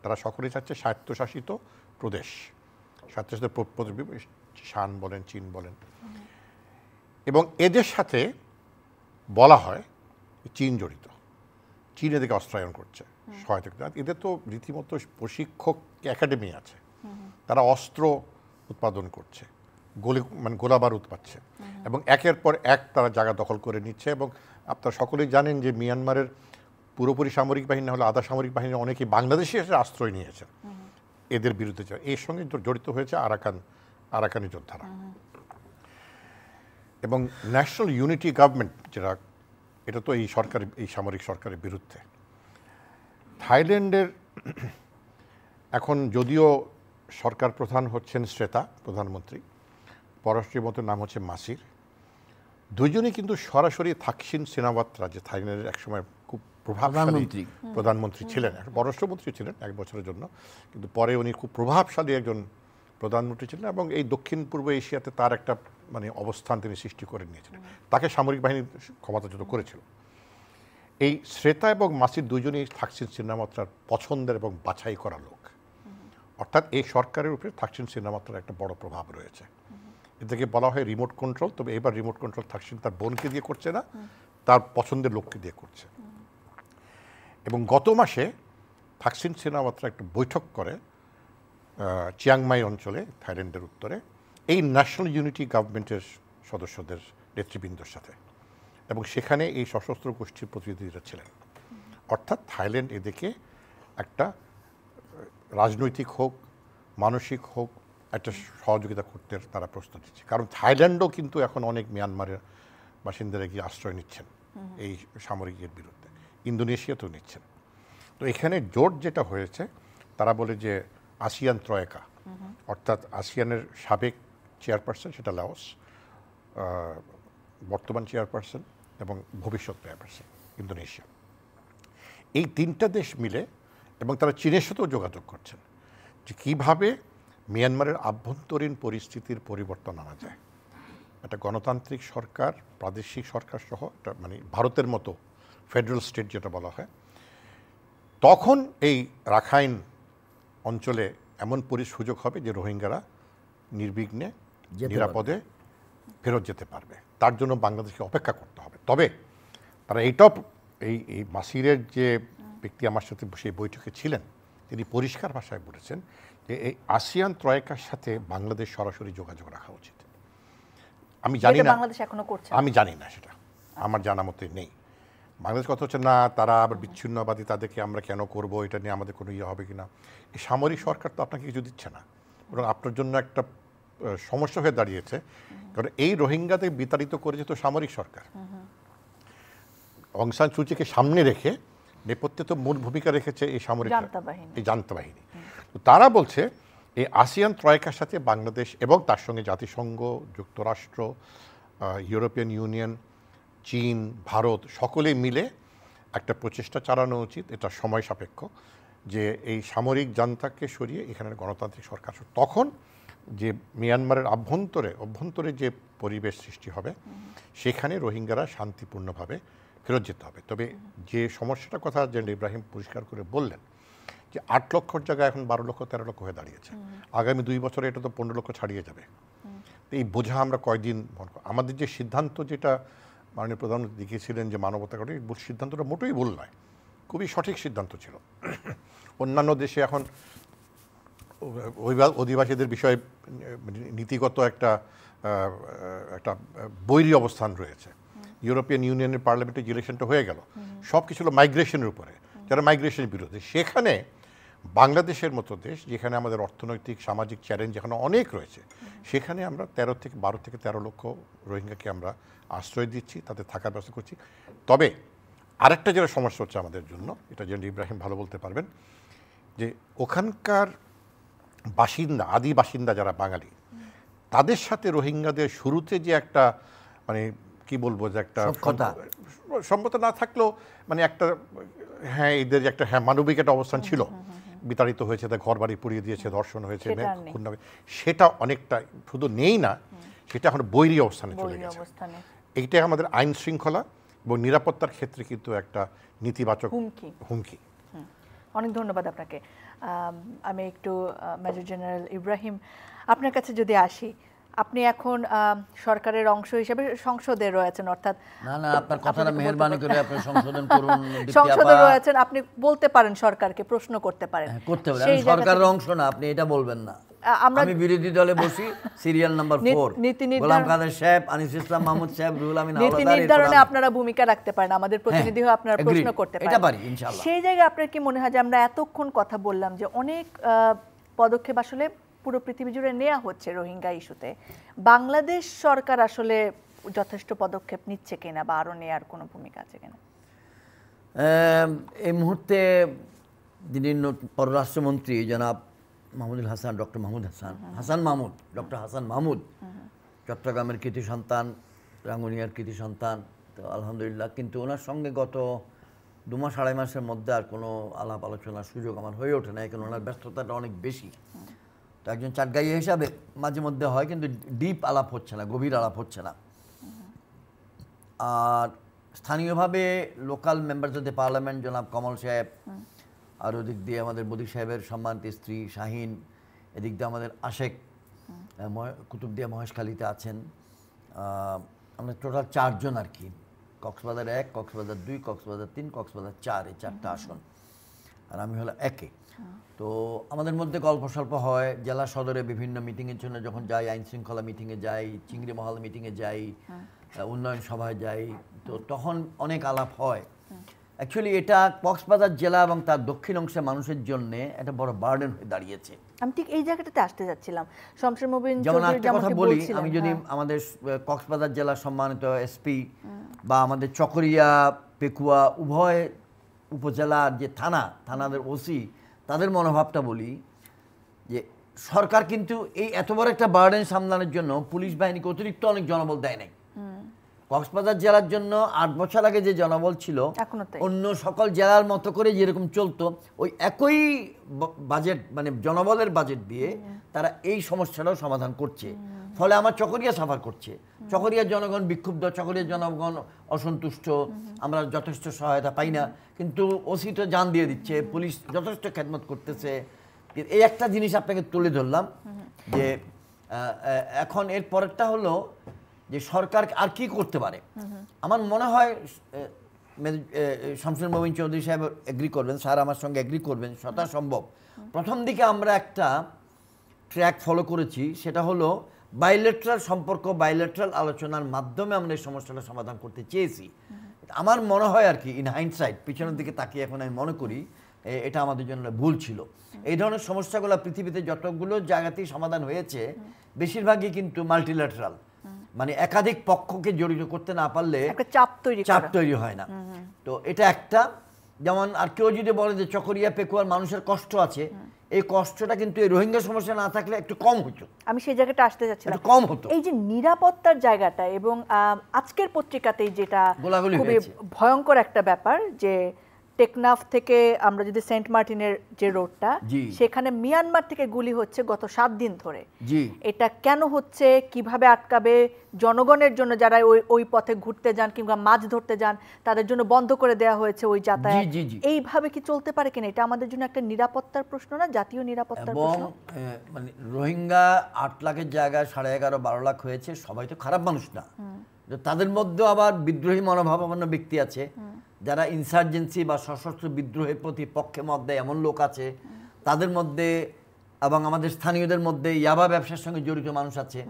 Speaker 2: তারা সকলেই চাচ্ছে স্বায়ত্তশাসিত প্রদেশ, স্বায়ত্তশাসিত শান বলেন, চীন বলেন। এবং এদের সাথে বলা হয় চীন জড়িত, চীন এদেরকে অস্ত্রায়ন করছে, সহায়তা। এদের তো রীতিমতো প্রশিক্ষক একাডেমি আছে, তারা অস্ত্র উৎপাদন করছে, গোলা বারুদ পাচ্ছে, এবং একের পর এক তারা জায়গা দখল করে নিচ্ছে। এবং আপনারা সকলেই জানেন যে মিয়ানমারের পুরোপুরি সামরিক বাহিনী হলে আধা সামরিক বাহিনী অনেকেই বাংলাদেশে এসে আশ্রয় নিয়েছে এদের বিরুদ্ধে। এর সঙ্গে জড়িত হয়েছে আরাকানি যোদ্ধারা। এবং ন্যাশনাল ইউনিটি গভর্নমেন্ট যেটা, এটা তো এই সরকারের, এই সামরিক সরকারের বিরুদ্ধে। থাইল্যান্ডের এখন যদিও সরকার প্রধান হচ্ছেন শ্রেতা প্রধানমন্ত্রী, পররাষ্ট্রমন্ত্রীর নাম হচ্ছে মাসির, দুইজনই কিন্তু সরাসরি থাকসিন সিনাওয়াত্রা, যে থাইল্যান্ডের একসময় খুব প্রভাবশালী প্রধানমন্ত্রী ছিলেন, পররাষ্ট্রমন্ত্রী ছিলেন 1 বছরের জন্য, কিন্তু পরে উনি খুব প্রভাবশালী একজন প্রধানমন্ত্রী ছিলেন, এবং এই দক্ষিণ পূর্ব এশিয়াতে তার একটা অবস্থান তিনি সৃষ্টি করে নিয়েছিলেন। তাকে সামরিক বাহিনী ক্ষমতাচ্যুত করেছিল। এই শ্রেতা এবং মাসির দুজনই থাকসিন সিনাওয়াত্রার পছন্দের এবং বাছাই করা লোক, অর্থাৎ এই সরকারের উপরে থাকসিন সিনাওয়াত্রার একটা বড় প্রভাব রয়েছে। এটাকে বলা হয় রিমোট কন্ট্রোল। তবে এবার রিমোট কন্ট্রোল থাকসিন তার বোনকে দিয়ে করছে না, তার পছন্দের লোককে দিয়ে করছে। এবং গত মাসে থাকসিন সিনাওয়াত্রা একটা বৈঠক করে চিয়াংমাই অঞ্চলে, থাইল্যান্ডের উত্তরে, এই ন্যাশনাল ইউনিটি গভর্নমেন্টের সদস্যদের নেতৃবৃন্দর সাথে, এবং সেখানে এই সশস্ত্র গোষ্ঠীর প্রতিনিধিরা ছিলেন। অর্থাৎ থাইল্যান্ড এদিকে একটা রাজনৈতিক হোক, মানসিক হোক, একটা সহযোগিতা করতে তারা প্রস্তুত দিচ্ছে। কারণ থাইল্যান্ডও কিন্তু এখন অনেক মিয়ানমারের বাসিন্দারা গিয়ে আশ্রয় নিচ্ছেন এই সামরিকের বিরুদ্ধে, ইন্দোনেশিয়াতেও নিচ্ছেন। তো এখানে জোট যেটা হয়েছে, তারা বলে যে আসিয়ান ত্রয়কা, অর্থাৎ আসিয়ানের সাবেক চেয়ারপারসন সেটা লাওস, বর্তমান চেয়ারপারসন এবং ভবিষ্যৎ চেয়ারপারসন ইন্দোনেশিয়া, এই 3টা দেশ মিলে, এবং তারা চীনের সাথেও যোগাযোগ করছেন যে কীভাবে মিয়ানমারের আভ্যন্তরীণ পরিস্থিতির পরিবর্তন আনা যায়। একটা গণতান্ত্রিক সরকার, প্রাদেশিক সরকার সহ একটা ভারতের মতো ফেডারেল স্টেট যেটা বলা হয়, তখন এই রাখাইন অঞ্চলে এমন সুযোগ হবে যে রোহিঙ্গারা নির্বিঘ্নে নিরাপদে ফেরত যেতে পারবে। তার জন্য বাংলাদেশকে অপেক্ষা করতে হবে। তবে তারা এইটাও, এই মাসিরের যে ব্যক্তি আমার সাথে সেই বৈঠকে ছিলেন, তিনি পরিষ্কার ভাষায় বলেছেন যে এই আসিয়ান ত্রয়কার সাথে বাংলাদেশ সরাসরি যোগাযোগ রাখা উচিত। আমি জানি না, আমি জানি না, সেটা আমার জানা মতে নেই। বাংলাদেশ কথা হচ্ছে না, তারা আবার বিচ্ছিন্নবাদী, তাদেরকে আমরা কেন করব, এটা নিয়ে আমাদের কোনো হবে কিনা। এই সামরিক সরকার তো আপনাকে কিছু দিচ্ছে না, বরং আপনার জন্য একটা সমস্যা হয়ে দাঁড়িয়েছে। কারণ এই রোহিঙ্গাদের বিতাড়িত করেছে তো সামরিক সরকার, অং সান সুচিকে সামনে রেখে নেপথ্যে তো মূল ভূমিকা রেখেছে এই সামরিক জান্তা বাহিনী। তো তারা বলছে এই আসিয়ান ত্রয়কার সাথে বাংলাদেশ এবং তার সঙ্গে জাতিসংঘ, যুক্তরাষ্ট্র, ইউরোপিয়ান ইউনিয়ন, চীন, ভারত সকলেই মিলে একটা প্রচেষ্টা চালানো উচিত। এটা সময় সাপেক্ষ, যে এই সামরিক জান্তাকে সরিয়ে এখানে গণতান্ত্রিক সরকার, তখন যে মিয়ানমারের অভ্যন্তরে যে পরিবেশ সৃষ্টি হবে, সেখানে রোহিঙ্গারা শান্তিপূর্ণভাবে ফেরত যেতে হবে। তবে যে সমস্যাটার কথা জেনারেল ইব্রাহিম পরিষ্কার করে বললেন, যে 8 লক্ষর জায়গায় এখন 12 লক্ষ 13 লক্ষ হয়ে দাঁড়িয়েছে। আগামী 2 বছরে এটা তো 15 লক্ষ ছাড়িয়ে যাবে। এই বোঝা আমরা কয়দিন, আমাদের যে সিদ্ধান্ত, যেটা মাননীয় প্রধানমন্ত্রী দেখিয়েছিলেন যে মানবতা করে, সিদ্ধান্তটা মোটেই ভুল নয়, খুবই সঠিক সিদ্ধান্ত ছিল। অন্যান্য দেশে এখন অধিবাসীদের বিষয়ে নীতিগত একটা বৈরী অবস্থান রয়েছে। ইউরোপিয়ান ইউনিয়নের পার্লামেন্টের ইলেকশনটা হয়ে গেল, সব কিছু হলো মাইগ্রেশনের উপরে, যারা মাইগ্রেশনের বিরোধী। সেখানে বাংলাদেশের মতো দেশ, যেখানে আমাদের অর্থনৈতিক সামাজিক চ্যালেঞ্জ যেখানে অনেক রয়েছে, সেখানে আমরা 12 থেকে 13 লক্ষ রোহিঙ্গাকে আমরা আশ্রয় দিচ্ছি, তাদের থাকার ব্যবস্থা করছি। তবে আরেকটা যেটা সমস্যা হচ্ছে আমাদের জন্য, এটা যেন ইব্রাহিম ভালো বলতে পারবেন, যে ওখানকার বাসিন্দা, আদি বাসিন্দা যারা বাঙালি, তাদের সাথে রোহিঙ্গাদের শুরুতে যে একটা মানে কি বলবো, যে একটা সম্মত না থাকলেও মানে একটা হ্যাঁ এদের একটা হ্যাঁ মানবিক একটা অবস্থান ছিল, বিতাড়িত হয়েছে, তার ঘর বাড়ি পুড়িয়ে দিয়েছে, ধর্ষণ হয়েছে, সেটা অনেকটা শুধু নেই না, সেটা এখন বৈরী অবস্থানে চলে গেছে। এইটাই আমাদের আইন শৃঙ্খলা এবং নিরাপত্তার ক্ষেত্রে কিন্তু একটা নেতিবাচক হুমকি।
Speaker 1: অনেক ধন্যবাদ আপনাকে। আমি একটু মেজর জেনারেল ইব্রাহিম আপনার কাছে যদি আসি, আপনি এখন সরকারের অংশ হিসেবে সংসদে রয়েছেন, অর্থাৎ
Speaker 3: না আপনার কথাটা মেহেরবানি করে আপনি সংশোধন করুন।
Speaker 1: সংসদে রয়েছেন, আপনি বলতে পারেন, সরকারকে প্রশ্ন করতে পারেন।
Speaker 3: করতে পারেন, আমি সরকারের অংশ না, আপনি এটা বলবেন না। আমি বিরোধী দলে বসি, সিরিয়াল নাম্বার 4, গোলাম কাদের সাহেব, আনিস ইসলাম মাহমুদ সাহেব, রুহুল আমিন হাওলাদার।
Speaker 1: নীতি নির্ধারণে আপনারা ভূমিকা রাখতে পারেন, আমাদের প্রতিনিধি হয়ে আপনারা প্রশ্ন করতে পারেন,
Speaker 3: এটা পারি ইনশাআল্লাহ।
Speaker 1: সেই জায়গায় আপনার কি মনে হয় যে আমরা এতক্ষণ কথা বললাম যে অনেক পদক্ষেপ আসলে পুরো পৃথিবী জুড়ে নেওয়া হচ্ছে রোহিঙ্গা ইস্যুতে, বাংলাদেশ সরকার আসলে যথেষ্ট পদক্ষেপ নিচ্ছে কিনা বা আরো নেওয়ার কোনো ভূমিকা আছে কিনা?
Speaker 3: এই মুহূর্তে যিনি পররাষ্ট্রমন্ত্রী জনাব মাহমুদুল হাসান, ডক্টর মাহমুদ ডক্টর হাসান মাহমুদ, চট্টগ্রামের কৃতি সন্তান, রাঙ্গুনিয়ার কৃতি সন্তান, তো আলহামদুলিল্লাহ। কিন্তু ওনার সঙ্গে গত 2 মাস 2.5 মাসের মধ্যে আর কোনো আলাপ আলোচনার সুযোগ আমার হয়ে ওঠে না, কারণ ওনার ব্যস্ততাটা অনেক বেশি। তো একজন চাটগাঁইয়া হিসাবে মাঝে মধ্যে হয়, কিন্তু ডিপ আলাপ হচ্ছে না, গভীর আলাপ হচ্ছে না। আর স্থানীয়ভাবে local members of the parliament জনাব কমল সাহেব, আর ওদিক দিয়ে আমাদের বদিক সাহেবের সম্মানিত স্ত্রী শাহিন, এদিক দিয়ে আমাদের আশেক কুতুবদিয়া মহেশখালীতে আছেন। আমরা টোটাল 4 জন আর কি, কক্সবাজার 1, কক্সবাজার 2, কক্সবাজার 3, কক্সবাজার 4, এই 4টা আসন, আর আমি হলো 1-এ। তো আমাদের মধ্যে গল্প স্বল্প হয়, জেলা সদরে বিভিন্ন মিটিংয়ের জন্য যখন যাই, আইন শৃঙ্খলা মিটিংয়ে যাই, চিংড়ি মহল মিটিংয়ে যাই, উন্নয়ন সভায় যাই, তো তখন অনেক আলাপ হয়। অ্যাকচুয়ালি এটা কক্সবাজার জেলা এবং তার দক্ষিণ অংশের মানুষের জন্য একটা বড় বার্ডেন হয়ে দাঁড়িয়েছে।
Speaker 1: আমি ঠিক এই জায়গাটাতে আসতে যাচ্ছিলাম, শমশের মুবিন
Speaker 3: যেমন একটা কথা বলি, আমি যদি আমাদের কক্সবাজার জেলার সম্মানিত এসপি বা আমাদের চকরিয়া, পেকুয়া উভয় উপজেলার যে থানাদের ওসি, তাদের মনোভাবটা বলি, যে সরকার কিন্তু এই এত বড় একটা বার্ডেন সামলানোর জন্য পুলিশ বাহিনীকে অতিরিক্ত অনেক জনবল দেয় নাই। কক্সবাজার জেলার জন্য 8 বছর আগে যে জনবল ছিল, অন্য সকল জেলার মতো করে যেরকম চলতো, ওই একই বাজেট মানে জনবলের বাজেট দিয়ে তারা এই সমস্যাটাও সমাধান করছে। ফলে আমার চকরিয়া সাফার করছে, চকরিয়ার জনগণ বিক্ষুব্ধ, চকরিয়ার জনগণ অসন্তুষ্ট, আমরা যথেষ্ট সহায়তা পাই না, কিন্তু ওসি তো জান দিয়ে দিচ্ছে, পুলিশ যথেষ্ট খেদমত করতেছে। এই একটা জিনিস আপনাকে তুলে ধরলাম, যে এখন এর পরেরটা হলো যে সরকার আর কি করতে পারে। আমার মনে হয় শমশের মুবিন চৌধুরী সাহেব এগ্রি করবেন, স্যার আমার সঙ্গে এগ্রি করবেন, যথাসম্ভব প্রথম দিকে আমরা একটা ট্র্যাক ফলো করেছি, সেটা হলো বাইলেটারাল সম্পর্ক, বাইলেটারাল আলোচনার মাধ্যমে আমরা এই সমস্যাটা সমাধান করতে চেয়েছি। আমার মনে হয় আর কি, ইন হাইন্ডসাইট, পিছনের দিকে তাকিয়ে এখন আমি মনে করি এটা আমাদের জন্য ভুল ছিল। এই ধরনের সমস্যাগুলো পৃথিবীতে যতগুলো জায়গাতেই সমাধান হয়েছে, বেশিরভাগই কিন্তু মাল্টিল্যাটারাল, মানে একাধিক পক্ষকে জড়িত করতে না পারলে চাপ তৈরি হয় না। তো এটা একটা, যেমন আর কেউ যদি বলে যে চকরিয়া পেকুয়ার মানুষের কষ্ট আছে, এই কষ্টটা কিন্তু এই রোহিঙ্গা সমস্যা না থাকলে একটু কম হতো।
Speaker 1: আমি সেই জায়গাটা আসতে যাচ্ছিলাম,
Speaker 3: কম হতো।
Speaker 1: এই যে নিরাপত্তার জায়গাটা, এবং আজকের পত্রিকাতেই যেটা খুবই ভয়ঙ্কর একটা ব্যাপার, যে টেকনাফ থেকে আমরা যদি সেন্ট মার্টিনের যে রোডটা, সেখানে মিয়ানমার থেকে গুলি হচ্ছে গত 7 দিন ধরে। এটা কেন হচ্ছে, কিভাবে আটকাবে, জনগণের জন্য যারা ওই পথে ঘুরতে যান কিংবা মাছ ধরতে যান তাদের জন্য বন্ধ করে দেওয়া হয়েছে ওই যাতায়াত, এইভাবে কি চলতে পারে কিনা? এটা আমাদের জন্য একটা নিরাপত্তার প্রশ্ন না, জাতীয় নিরাপত্তার প্রশ্ন।
Speaker 3: মানে রোহিঙ্গা 8 লাখের জায়গায় 11.5-12 লাখ হয়েছে, সবাই তো খারাপ মানুষ না, তাদের মধ্যে আবার বিদ্রোহী মনোভাবাপন্ন ব্যক্তি আছে, যারা ইনসার্জেন্সি বা সশস্ত্র বিদ্রোহের প্রতি পক্ষে মত দেয় এমন লোক আছে, তাদের মধ্যে এবং আমাদের স্থানীয়দের মধ্যে ইয়াবা ব্যবসার সঙ্গে জড়িত মানুষ আছে।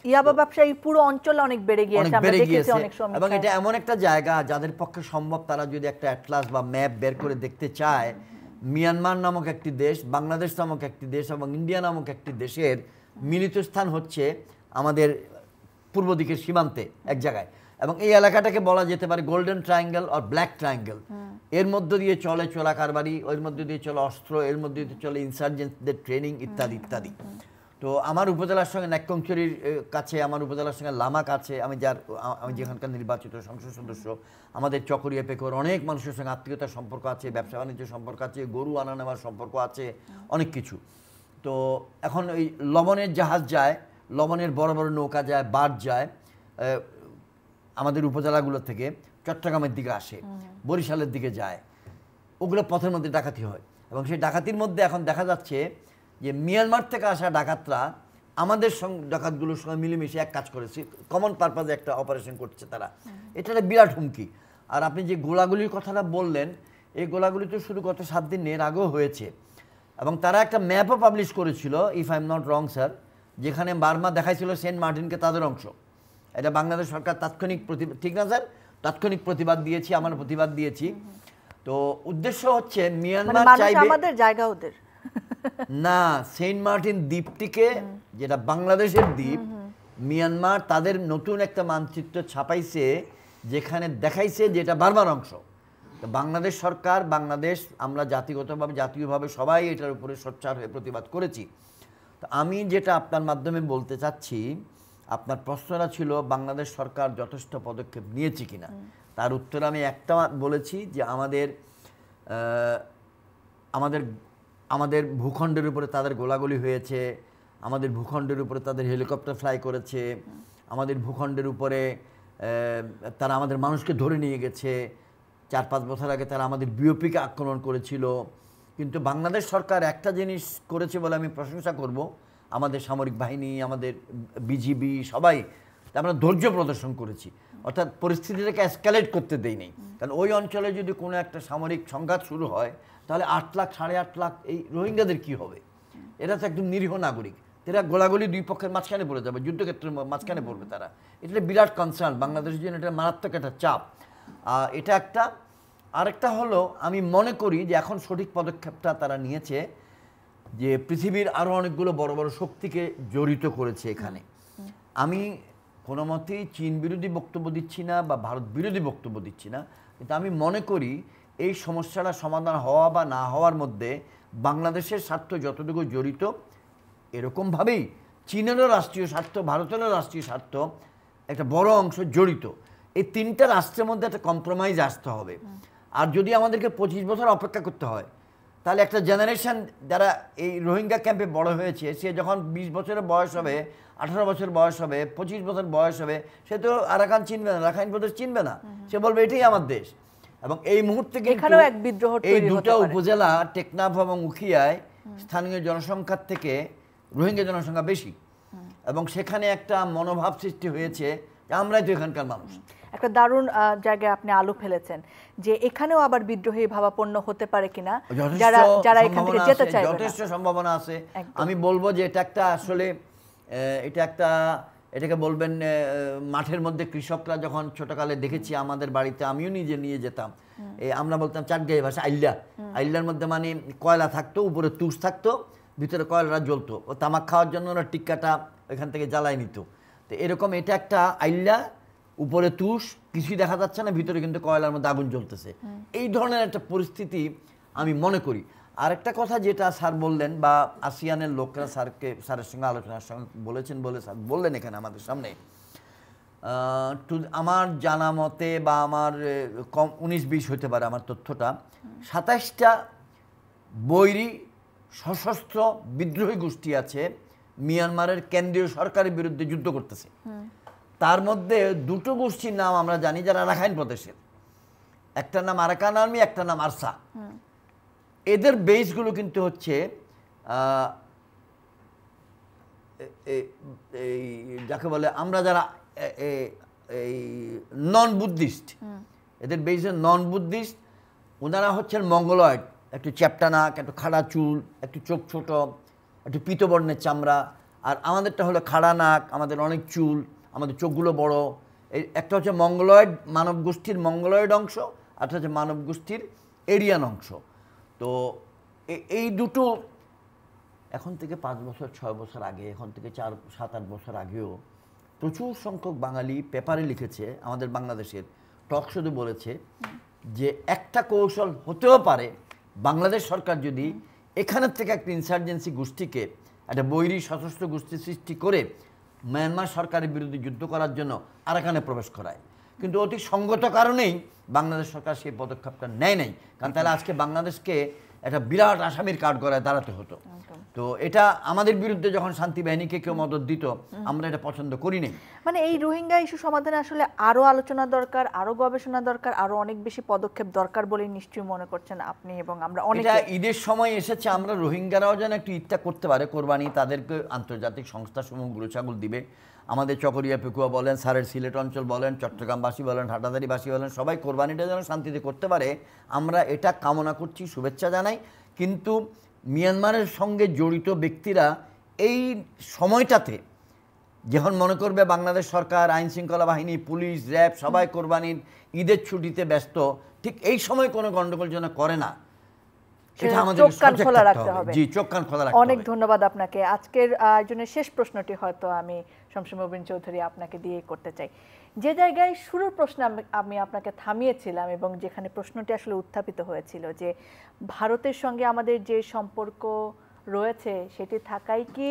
Speaker 1: ইয়াবা ব্যবসা এই পুরো অঞ্চলে অনেক বেড়ে গিয়েছে, আমরা দেখেছি অনেক সময়।
Speaker 3: এবং এটা এমন একটা জায়গা যাদের পক্ষে সম্ভব, তারা যদি একটা অ্যাটলাস বা ম্যাপ বের করে দেখতে চায়, মিয়ানমার নামক একটি দেশ, বাংলাদেশ নামক একটি দেশ এবং ইন্ডিয়া নামক একটি দেশের মিলিত স্থান হচ্ছে আমাদের পূর্ব দিকের সীমান্তে এক জায়গায়। এবং এই এলাকাটাকে বলা যেতে পারে গোল্ডেন ট্রায়াঙ্গেল আর ব্ল্যাক ট্রায়াঙ্গেল। এর মধ্য দিয়ে চলে চোরা কারবারি, এর মধ্যে দিয়ে চলে অস্ত্র, এর মধ্যে দিয়ে চলে ইনসার্জেন্টদের ট্রেনিং ইত্যাদি ইত্যাদি। তো আমার উপজেলার সঙ্গে নাক্যংছড়ির কাছে, আমার উপজেলার সঙ্গে লামা কাছে, আমি যেখানকার নির্বাচিত সংসদ সদস্য, আমাদের চকরিয়া পেকর অনেক মানুষের সঙ্গে আত্মীয়তার সম্পর্ক আছে, ব্যবসা বাণিজ্যের সম্পর্ক আছে, গরু আনা নেওয়ার সম্পর্ক আছে, অনেক কিছু। তো এখন ওই লবণের জাহাজ যায়, লবণের বড় বড় নৌকা যায়, বাট যায় আমাদের উপজেলাগুলো থেকে চট্টগ্রামের দিকে আসে, বরিশালের দিকে যায়, ওগুলো পথের মধ্যে ডাকাতি হয়। এবং সেই ডাকাতির মধ্যে এখন দেখা যাচ্ছে যে মিয়ানমার থেকে আসা ডাকাতরা আমাদের ডাকাতগুলোর সঙ্গে মিলেমিশে এক কাজ করেছে, কমন পারপাজে একটা অপারেশন করছে তারা। এটা একটা বিরাট হুমকি। আর আপনি যে গোলাগুলির কথাটা বললেন, এই গোলাগুলি তো শুধু গত 7 দিন এর আগেও হয়েছে। এবং তারা একটা ম্যাপও পাবলিশ করেছিল, if I am not wrong sir, যেখানে বার্মা দেখাইছিল সেন্ট মার্টিনকে তাদের অংশ। এটা বাংলাদেশ সরকার তাৎক্ষণিক ঠিক না স্যার, তাৎক্ষণিক প্রতিবাদ দিয়েছি, আমরা প্রতিবাদ দিয়েছি। তো উদ্দেশ্য হচ্ছে মিয়ানমার চাইবে
Speaker 1: আমাদের জায়গা ওদের
Speaker 3: না, সেন্ট মার্টিন দ্বীপটিকে, যেটা বাংলাদেশের দ্বীপ, মিয়ানমার তাদের নতুন একটা মানচিত্র ছাপাইছে, যেখানে দেখাইছে যে এটা বার্মার অংশ। তো বাংলাদেশ সরকার, বাংলাদেশ, আমরা জাতিগতভাবে জাতীয়ভাবে সবাই এটার উপরে সোচ্চার হয়ে প্রতিবাদ করেছি। তো আমি যেটা আপনার মাধ্যমে বলতে চাচ্ছি, আপনার প্রশ্নটা ছিল বাংলাদেশ সরকার যথেষ্ট পদক্ষেপ নিয়েছে কিনা। তার উত্তর আমি একটা বলেছি যে আমাদের ভূখণ্ডের উপরে তাদের গোলাগুলি হয়েছে, আমাদের ভূখণ্ডের উপরে তাদের হেলিকপ্টার ফ্লাই করেছে, আমাদের ভূখণ্ডের উপরে তারা আমাদের মানুষকে ধরে নিয়ে গেছে। 4-5 বছর আগে তারা আমাদের বিওপিকে আক্রমণ করেছিল। কিন্তু বাংলাদেশ সরকার একটা জিনিস করেছে বলে আমি প্রশংসা করব, আমাদের সামরিক বাহিনী, আমাদের বিজিবি সবাই আমরা ধৈর্য প্রদর্শন করেছি, অর্থাৎ পরিস্থিতিটাকে এসকালেট করতে দেই নেই। কারণ ওই অঞ্চলে যদি কোনো একটা সামরিক সংঘাত শুরু হয়, তাহলে 8 লাখ 8.5 লাখ এই রোহিঙ্গাদের কি হবে? এরা তো একদম নিরীহ নাগরিক, এরা গোলাগুলি দুই পক্ষের মাঝখানে পড়ে যাবে, যুদ্ধক্ষেত্রের মাঝখানে পড়বে তারা। এটা বিরাট কনসার্ন বাংলাদেশের জন্য, এটা মারাত্মক একটা চাপ। এটা একটা। আরেকটা হলো, আমি মনে করি যে এখন সঠিক পদক্ষেপটা তারা নিয়েছে যে পৃথিবীর আরও অনেকগুলো বড় বড় শক্তিকে জড়িত করেছে এখানে। আমি কোনো মতেই চীন বিরোধী বক্তব্য দিচ্ছি না বা ভারত বিরোধী বক্তব্য দিচ্ছি না, কিন্তু আমি মনে করি এই সমস্যাটা সমাধান হওয়া বা না হওয়ার মধ্যে বাংলাদেশের স্বার্থ যতটুকু জড়িত, এরকমভাবেই চীনেরও রাষ্ট্রীয় স্বার্থ, ভারতেরও রাষ্ট্রীয় স্বার্থ একটা বড় অংশ জড়িত। এই 3টা রাষ্ট্রের মধ্যে একটা কম্প্রোমাইজ আসতে হবে। আর যদি আমাদেরকে 25 বছর অপেক্ষা করতে হয়, তাহলে একটা জেনারেশন যারা এই রোহিঙ্গা ক্যাম্পে বড় হয়েছে, সে যখন 20 বছরের বয়স হবে, 18 বছর বয়স হবে, 25 বছর বয়স হবে, সে তো আরাকান চিনবে না, রাখাইন প্রদেশ চিনবে না, সে বলবে এটাই আমার দেশ। এবং এই মুহূর্তে এই দুটো উপজেলা, টেকনাফ এবং উখিয়ায়, স্থানীয় জনসংখ্যার থেকে রোহিঙ্গা জনসংখ্যা বেশি, এবং সেখানে একটা মনোভাব সৃষ্টি হয়েছে যে আমরাই তো এখানকার মানুষ।
Speaker 1: একটা দারুণ জায়গায় আপনি আলো ফেলেছেন যে এখানেও আবার বিদ্রোহী ভাবাপন্ন হতে পারে কিনা, যারা এখান থেকে যেতে চায়।
Speaker 3: যথেষ্ট সম্ভাবনা আছে। আমি বলবো যে এটা একটা আসলে এটাকে বলবেন মাঠের মধ্যে কৃষকরা যখন ছোটকালে দেখেছি, আমাদের বাড়িতে আমিও নিজে নিয়ে যেতাম, আমরা বলতাম চাটগাঁই ভাষা আইল্লার মধ্যে মানে কয়লা থাকতো, উপরে তুষ থাকতো, ভিতরে কয়লাটা জ্বলতো, ও তামাক খাওয়ার জন্য ওরা টিক্কাটা ওইখান থেকে জ্বালায় নিত। তো এরকম এটা একটা আইল্লা, উপরে তুষ, কিছুই দেখা যাচ্ছে না, ভিতরে কিন্তু কয়লার মধ্যে আগুন জ্বলতেছে। এই ধরনের একটা পরিস্থিতি আমি মনে করি। আরেকটা কথা যেটা স্যার বললেন, বা আসিয়ানের লোকরা স্যারের সঙ্গে আলোচনার সঙ্গে বলেছেন বলে স্যার বললেন এখানে আমাদের সামনে, আমার জানা মতে বা আমার 19-20 হতে পারে আমার তথ্যটা, 27টা বৈরী সশস্ত্র বিদ্রোহী গোষ্ঠী আছে মিয়ানমারের কেন্দ্রীয় সরকারের বিরুদ্ধে যুদ্ধ করতেছে। তার মধ্যে 2টো গোষ্ঠীর নাম আমরা জানি যারা রাখাইন প্রদেশের, একটার নাম আরাকান আর্মি, একটার নাম আরসা। এদের বেসগুলো কিন্তু হচ্ছে এই যাকে বলে আমরা যারা এই নন বুদ্ধিস্ট, এদের বেসে নন বুদ্ধিস্ট। ওনারা হচ্ছেন মঙ্গলয়েড, একটু চ্যাপ্টা নাক, একটু খাড়া চুল, একটু চোখ ছোট, একটু পীতবর্ণের চামড়া। আর আমাদেরটা হলো খাড়া নাক, আমাদের অনেক চুল, আমাদের চোখগুলো বড়। এই একটা হচ্ছে মঙ্গলয়েড, মানব গোষ্ঠীর মঙ্গলয়েড অংশ, আর হচ্ছে মানব গোষ্ঠীর এরিয়ান অংশ। তো এই দুটো এখন থেকে 5 বছর 6 বছর আগে, এখন থেকে 4-7-8 বছর আগেও প্রচুর সংখ্যক বাঙালি পেপারে লিখেছে, আমাদের বাংলাদেশের টক শোতে বলেছে যে একটা কৌশল হতেও পারে বাংলাদেশ সরকার যদি এখানের থেকে একটা ইনসার্জেন্সি গোষ্ঠীকে, একটা বৈরী সশস্ত্র গোষ্ঠী সৃষ্টি করে মিয়ানমার সরকারের বিরুদ্ধে যুদ্ধ করার জন্য আরাকানে প্রবেশ করায়। কিন্তু অতি সঙ্গত কারণেই বাংলাদেশ সরকার সেই পদক্ষেপটা নেয় নাই, কারণ তাহলে আজকে বাংলাদেশকে একটা বিরাট আসামির কাঠ গড়ায় দাঁড়াতে হতো। তো এটা আমাদের বিরুদ্ধে যখন শান্তি বাহিনীকে কেউ মদত দিত, আমরা এটা পছন্দ করি নাই।
Speaker 1: মানে এই রোহিঙ্গা ইস্যু সমাধানে আসলে আরো আলোচনা দরকার, আরো গবেষণা দরকার, আরো অনেক বেশি পদক্ষেপ দরকার বলে নিশ্চয়ই মনে করছেন আপনি এবং আমরা অনেক।
Speaker 3: এটা ঈদের সময় এসেছে, আমরা রোহিঙ্গারাও যেন একটু ঈদটা করতে পারে, কোরবানি তাদেরকে আন্তর্জাতিক সংস্থাসমূহ গরু ছাগল দিবে। আমাদের চকরিয়া পেকুয়া বলেন, সারের সিলেট অঞ্চল বলেন, চট্টগ্রামবাসী বলেন, হাটাদারিবাসী বলেন, সবাই কোরবানিটা যেন শান্তিতে করতে পারে, আমরা এটা কামনা করছি, শুভেচ্ছা জানাই। কিন্তু মিয়ানমারের সঙ্গে জড়িত ব্যক্তিরা এই সময়টাতে যখন মনে করবে বাংলাদেশ সরকার, আইন শৃঙ্খলা বাহিনী, পুলিশ, র্যাব সবাই কোরবানির ঈদের ছুটিতে ব্যস্ত, ঠিক এই সময় কোনো গন্ডগোল যেন করে না, সেটা আমাদের
Speaker 1: চোখ কান খোলা রাখতে হবে।
Speaker 3: জি, চোখ কান খোলা রাখতে হবে।
Speaker 1: অনেক ধন্যবাদ আপনাকে। আজকের আয়োজনের শেষ প্রশ্নটি হয়তো আমি শমসে মুবিন চৌধুরী আপনাকে দিয়ে করতে চাই। যে জায়গায় শুরুর প্রশ্ন আমি আপনাকে থামিয়েছিলাম এবং যেখানে প্রশ্নটি আসলে উত্থাপিত হয়েছিল যে ভারতের সঙ্গে আমাদের যে সম্পর্ক রয়েছে সেটি থাকাই কি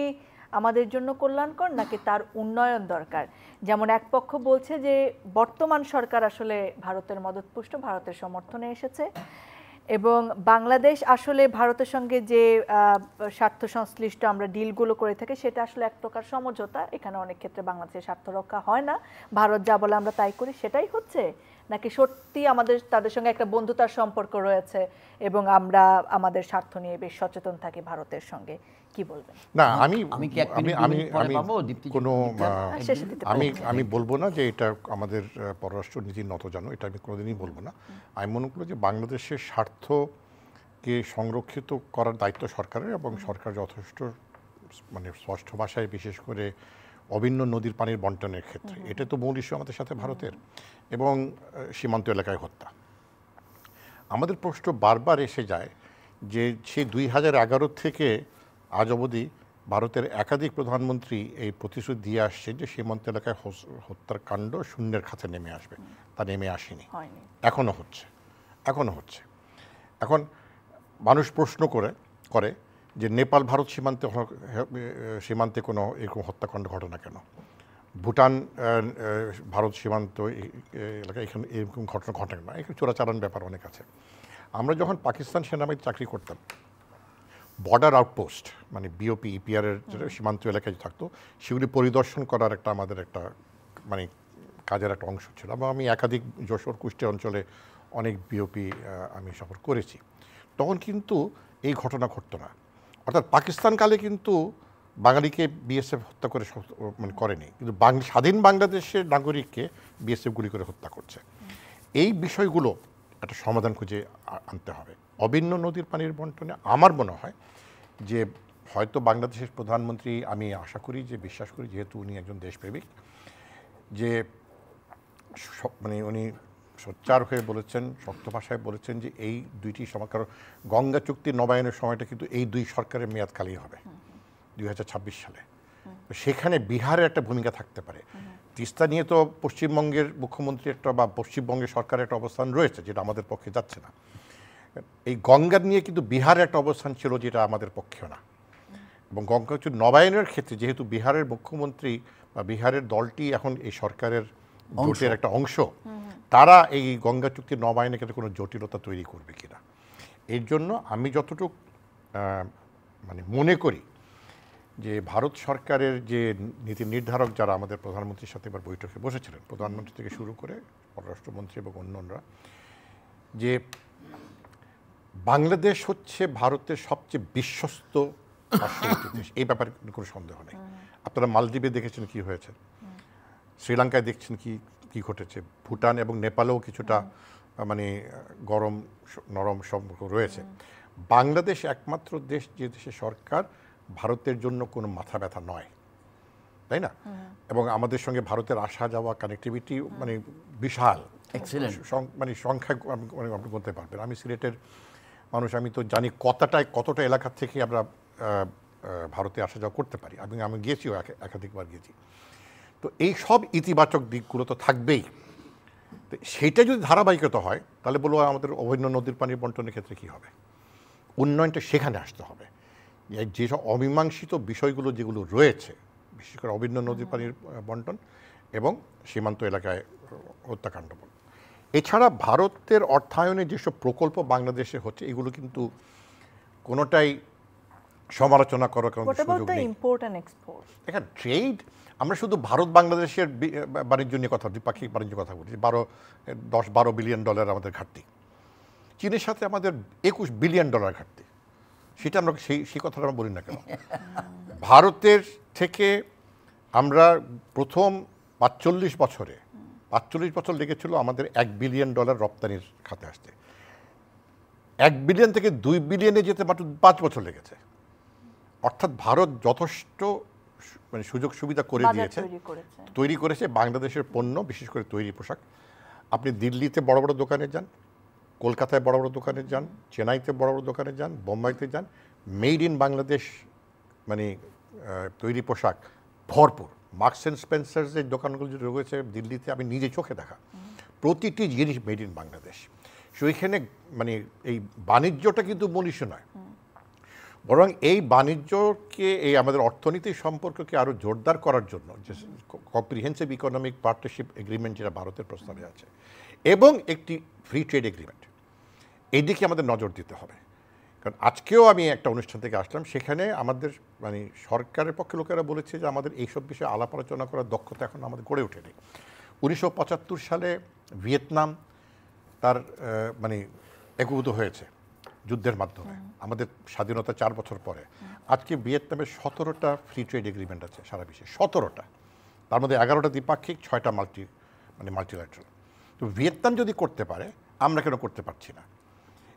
Speaker 1: আমাদের জন্য কল্যাণকর নাকি তার উন্নয়ন দরকার। যেমন এক পক্ষ বলছে যে বর্তমান সরকার আসলে ভারতের মদতপুষ্ট, ভারতের সমর্থনে এসেছে এবং বাংলাদেশ আসলে ভারতের সঙ্গে যে স্বার্থ সংশ্লিষ্ট আমরা ডিলগুলো করে থাকি সেটা আসলে এক প্রকার সমঝোতা, এখানে অনেক ক্ষেত্রে বাংলাদেশের স্বার্থ রক্ষা হয় না, ভারত যা বলে আমরা তাই করি, সেটাই হচ্ছে নাকি সত্যি আমাদের তাদের সঙ্গে একটা বন্ধুতার সম্পর্ক রয়েছে এবং আমরা আমাদের স্বার্থ নিয়ে বেশ সচেতন থাকি ভারতের সঙ্গে, কি বলবেন?
Speaker 2: না, আমি আমি বলবো না যে এটা আমাদের পররাষ্ট্র নীতির নতজানু, এটা আমি কোনোদিনই বলবো না। আমি মনে করি যে বাংলাদেশের স্বার্থকে সংরক্ষিত করার দায়িত্ব সরকারের, এবং সরকার যথেষ্ট মানে স্পষ্ট ভাষায়, বিশেষ করে অভিন্ন নদীর পানির বন্টনের ক্ষেত্রে, এটা তো মূল ইস্যু আমাদের সাথে ভারতের, এবং সীমান্ত এলাকায় হত্যা। আমাদের প্রশ্ন বারবার এসে যায় যে সেই 2011 থেকে আজ অবধি ভারতের একাধিক প্রধানমন্ত্রী এই প্রতিশ্রুতি দিয়ে আসছে যে সীমান্ত এলাকায় হত্যার কাণ্ড শূন্যের খাতে নেমে আসবে, তা নেমে আসেনি, এখনো হচ্ছে। এখন মানুষ প্রশ্ন করে যে নেপাল ভারত সীমান্তে কোনো এরকম হত্যাকাণ্ড ঘটে না কেন, ভুটান ভারত সীমান্ত এলাকায় এখানে এরকম ঘটনা ঘটে না, এখানে চোরাচালান ব্যাপার অনেক আছে। আমরা যখন পাকিস্তান সেনাবাহিনীতে চাকরি করতাম, বর্ডার আউটপোস্ট মানে বিওপি, ইপিআরের সীমান্ত এলাকায় থাকতো, সেগুলি পরিদর্শন করার আমাদের একটা মানে কাজের একটা অংশ ছিল, এবং আমি একাধিক যশোর, কুষ্টিয়া অঞ্চলে অনেক বিওপি আমি সফর করেছি। তখন কিন্তু এই ঘটনা ঘটতো না, অর্থাৎ পাকিস্তানকালে কিন্তু বাঙালিকে বিএসএফ হত্যা করে মানে করেনি, কিন্তু স্বাধীন বাংলাদেশের নাগরিককে বিএসএফ গুলি করে হত্যা করছে। এই বিষয়গুলো একটা সমাধান খুঁজে আনতে হবে। অভিন্ন নদীর পানির বন্টনে আমার মনে হয় যে হয়তো বাংলাদেশের প্রধানমন্ত্রী, আমি আশা করি যে, বিশ্বাস করি, যেহেতু উনি একজন দেশপ্রেমিক, যে মানে উনি সোচ্চার হয়ে বলেছেন, শক্ত ভাষায় বলেছেন যে এই দুইটি সময়, কারণ গঙ্গা চুক্তি নবায়নের সময়টা কিন্তু এই দুই সরকারের মেয়াদকালেই হবে 2026 সালে। সেখানে বিহারের একটা ভূমিকা থাকতে পারে। তিস্তা নিয়ে তো পশ্চিমবঙ্গের মুখ্যমন্ত্রী একটা বা পশ্চিমবঙ্গের সরকারের একটা অবস্থান রয়েছে, যেটা আমাদের পক্ষে যাচ্ছে না। এই গঙ্গা নিয়ে কিন্তু বিহারের একটা অবস্থান ছিল, যেটা আমাদের পক্ষেও না। এবং গঙ্গা নবায়নের ক্ষেত্রে যেহেতু বিহারের মুখ্যমন্ত্রী বা বিহারের দলটি এখন এই সরকারের জোটের একটা অংশ, তারা এই গঙ্গা চুক্তি নবায়নের ক্ষেত্রে কোনো জটিলতা তৈরি করবে কিনা। এর জন্য আমি যতটুকু মানে মনে করি যে ভারত সরকারের যে নীতি নির্ধারক যারা আমাদের প্রধানমন্ত্রীর সাথে এবার বৈঠকে বসেছিলেন, প্রধানমন্ত্রী থেকে শুরু করে পররাষ্ট্রমন্ত্রী এবং অন্যরা, যে বাংলাদেশ হচ্ছে ভারতের সবচেয়ে বিশ্বস্ত পার্শ্ববর্তী দেশ, এই ব্যাপারে কোনো সন্দেহ নেই। আপনারা মালদ্বীপে দেখেছেন কি হয়েছে, শ্রীলঙ্কায় দেখছেন কি ঘটেছে, ভুটান এবং নেপালেও কিছুটা মানে গরম নরম সম্পর্ক রয়েছে। বাংলাদেশ একমাত্র দেশ যে দেশের সরকার ভারতের জন্য কোনো মাথা ব্যথা নয়, তাই না? এবং আমাদের সঙ্গে ভারতের আসা যাওয়া কানেক্টিভিটি মানে বিশাল, মানে সংখ্যায় আপনি বলতে পারবেন। আমি সিলেটের মানুষ, আমি তো জানি কতটা এলাকা থেকে আমরা ভারতে আসা যাওয়া করতে পারি, এবং আমি গিয়েছিও, একাধিকবার গিয়েছি। তো এই সব ইতিবাচক দিকগুলো তো থাকবেই। তো সেইটা যদি ধারাবাহিকতা হয় তাহলে বলবো আমাদের অভিন্ন নদীর পানির বন্টনের ক্ষেত্রে কী হবে, উন্নয়নটা সেখানে আসতে হবে। যেসব অমীমাংসিত বিষয়গুলো যেগুলো রয়েছে, বিশেষ করে অভিন্ন নদীর পানির বন্টন এবং সীমান্ত এলাকায় হত্যাকাণ্ড। এছাড়া ভারতের অর্থায়নে যেসব প্রকল্প বাংলাদেশে হচ্ছে এগুলো কিন্তু কোনোটাই সমালোচনা করার কোনো সুযোগ নেই। এখানে ট্রেড, আমরা শুধু ভারত বাংলাদেশের বাণিজ্য নিয়ে কথা, দ্বিপাক্ষিক বাণিজ্য কথা বলছি, 10-12 বিলিয়ন ডলার আমাদের ঘাটতি। চীনের সাথে আমাদের 21 বিলিয়ন ডলার ঘাটতি। সেটা আমরা সেই কথাটা আমরা বলি না কেন? ভারতের থেকে আমরা প্রথম 45 বছর লেগেছিল আমাদের 1 বিলিয়ন ডলার রপ্তানির খাতে আসতে। 1 বিলিয়ন থেকে 2 বিলিয়নে যেতে মাত্র 5 বছর লেগেছে। অর্থাৎ ভারত যথেষ্ট মানে সুযোগ সুবিধা করে দিয়েছে, তৈরি করেছে বাংলাদেশের পণ্য, বিশেষ করে তৈরি পোশাক। আপনি দিল্লিতে বড় বড় দোকানে যান, কলকাতায় বড় বড় দোকানে যান, চেন্নাইতে বড় বড় দোকানে যান, বোম্বাইতে যান, মেড ইন বাংলাদেশ মানে তৈরি পোশাক ভরপুর। মার্কস অ্যান্ড স্পেন্সার্স এর দোকানগুলো যে রয়েছে দিল্লিতে, আমি নিজে চোখে দেখা, প্রতিটি জিনিস মেড ইন বাংলাদেশ। সেইখানে মানে এই বাণিজ্যটা কিন্তু মনীষ নয়, বরং এই বাণিজ্যকে, এই আমাদের অর্থনীতির সম্পর্ককে আরও জোরদার করার জন্য যে কম্প্রিহেন্সিভ ইকোনমিক পার্টনারশিপ এগ্রিমেন্ট যেটা ভারতের প্রস্তাবে আছে এবং একটি ফ্রি ট্রেড এগ্রিমেন্ট, এই দিকে আমাদের নজর দিতে হবে। কারণ আজকেও আমি একটা অনুষ্ঠান থেকে আসলাম, সেখানে আমাদের মানে সরকারের পক্ষে লোকেরা বলেছে যে আমাদের এইসব বিষয়ে আলাপ আলোচনা করার দক্ষতা এখন আমাদের গড়ে ওঠেনি। 1975 সালে ভিয়েতনাম তার মানে একীভূত হয়েছে যুদ্ধের মাধ্যমে, আমাদের স্বাধীনতা 4 বছর পরে। আজকে ভিয়েতনামের 17টা ফ্রি ট্রেড এগ্রিমেন্ট আছে সারা বিশ্বে, 17টা, তার মধ্যে 11টা দ্বিপাক্ষিক, 6টা মাল্টিল্যাটারাল। তো ভিয়েতনাম যদি করতে পারে, আমরা কেন করতে পারছি না?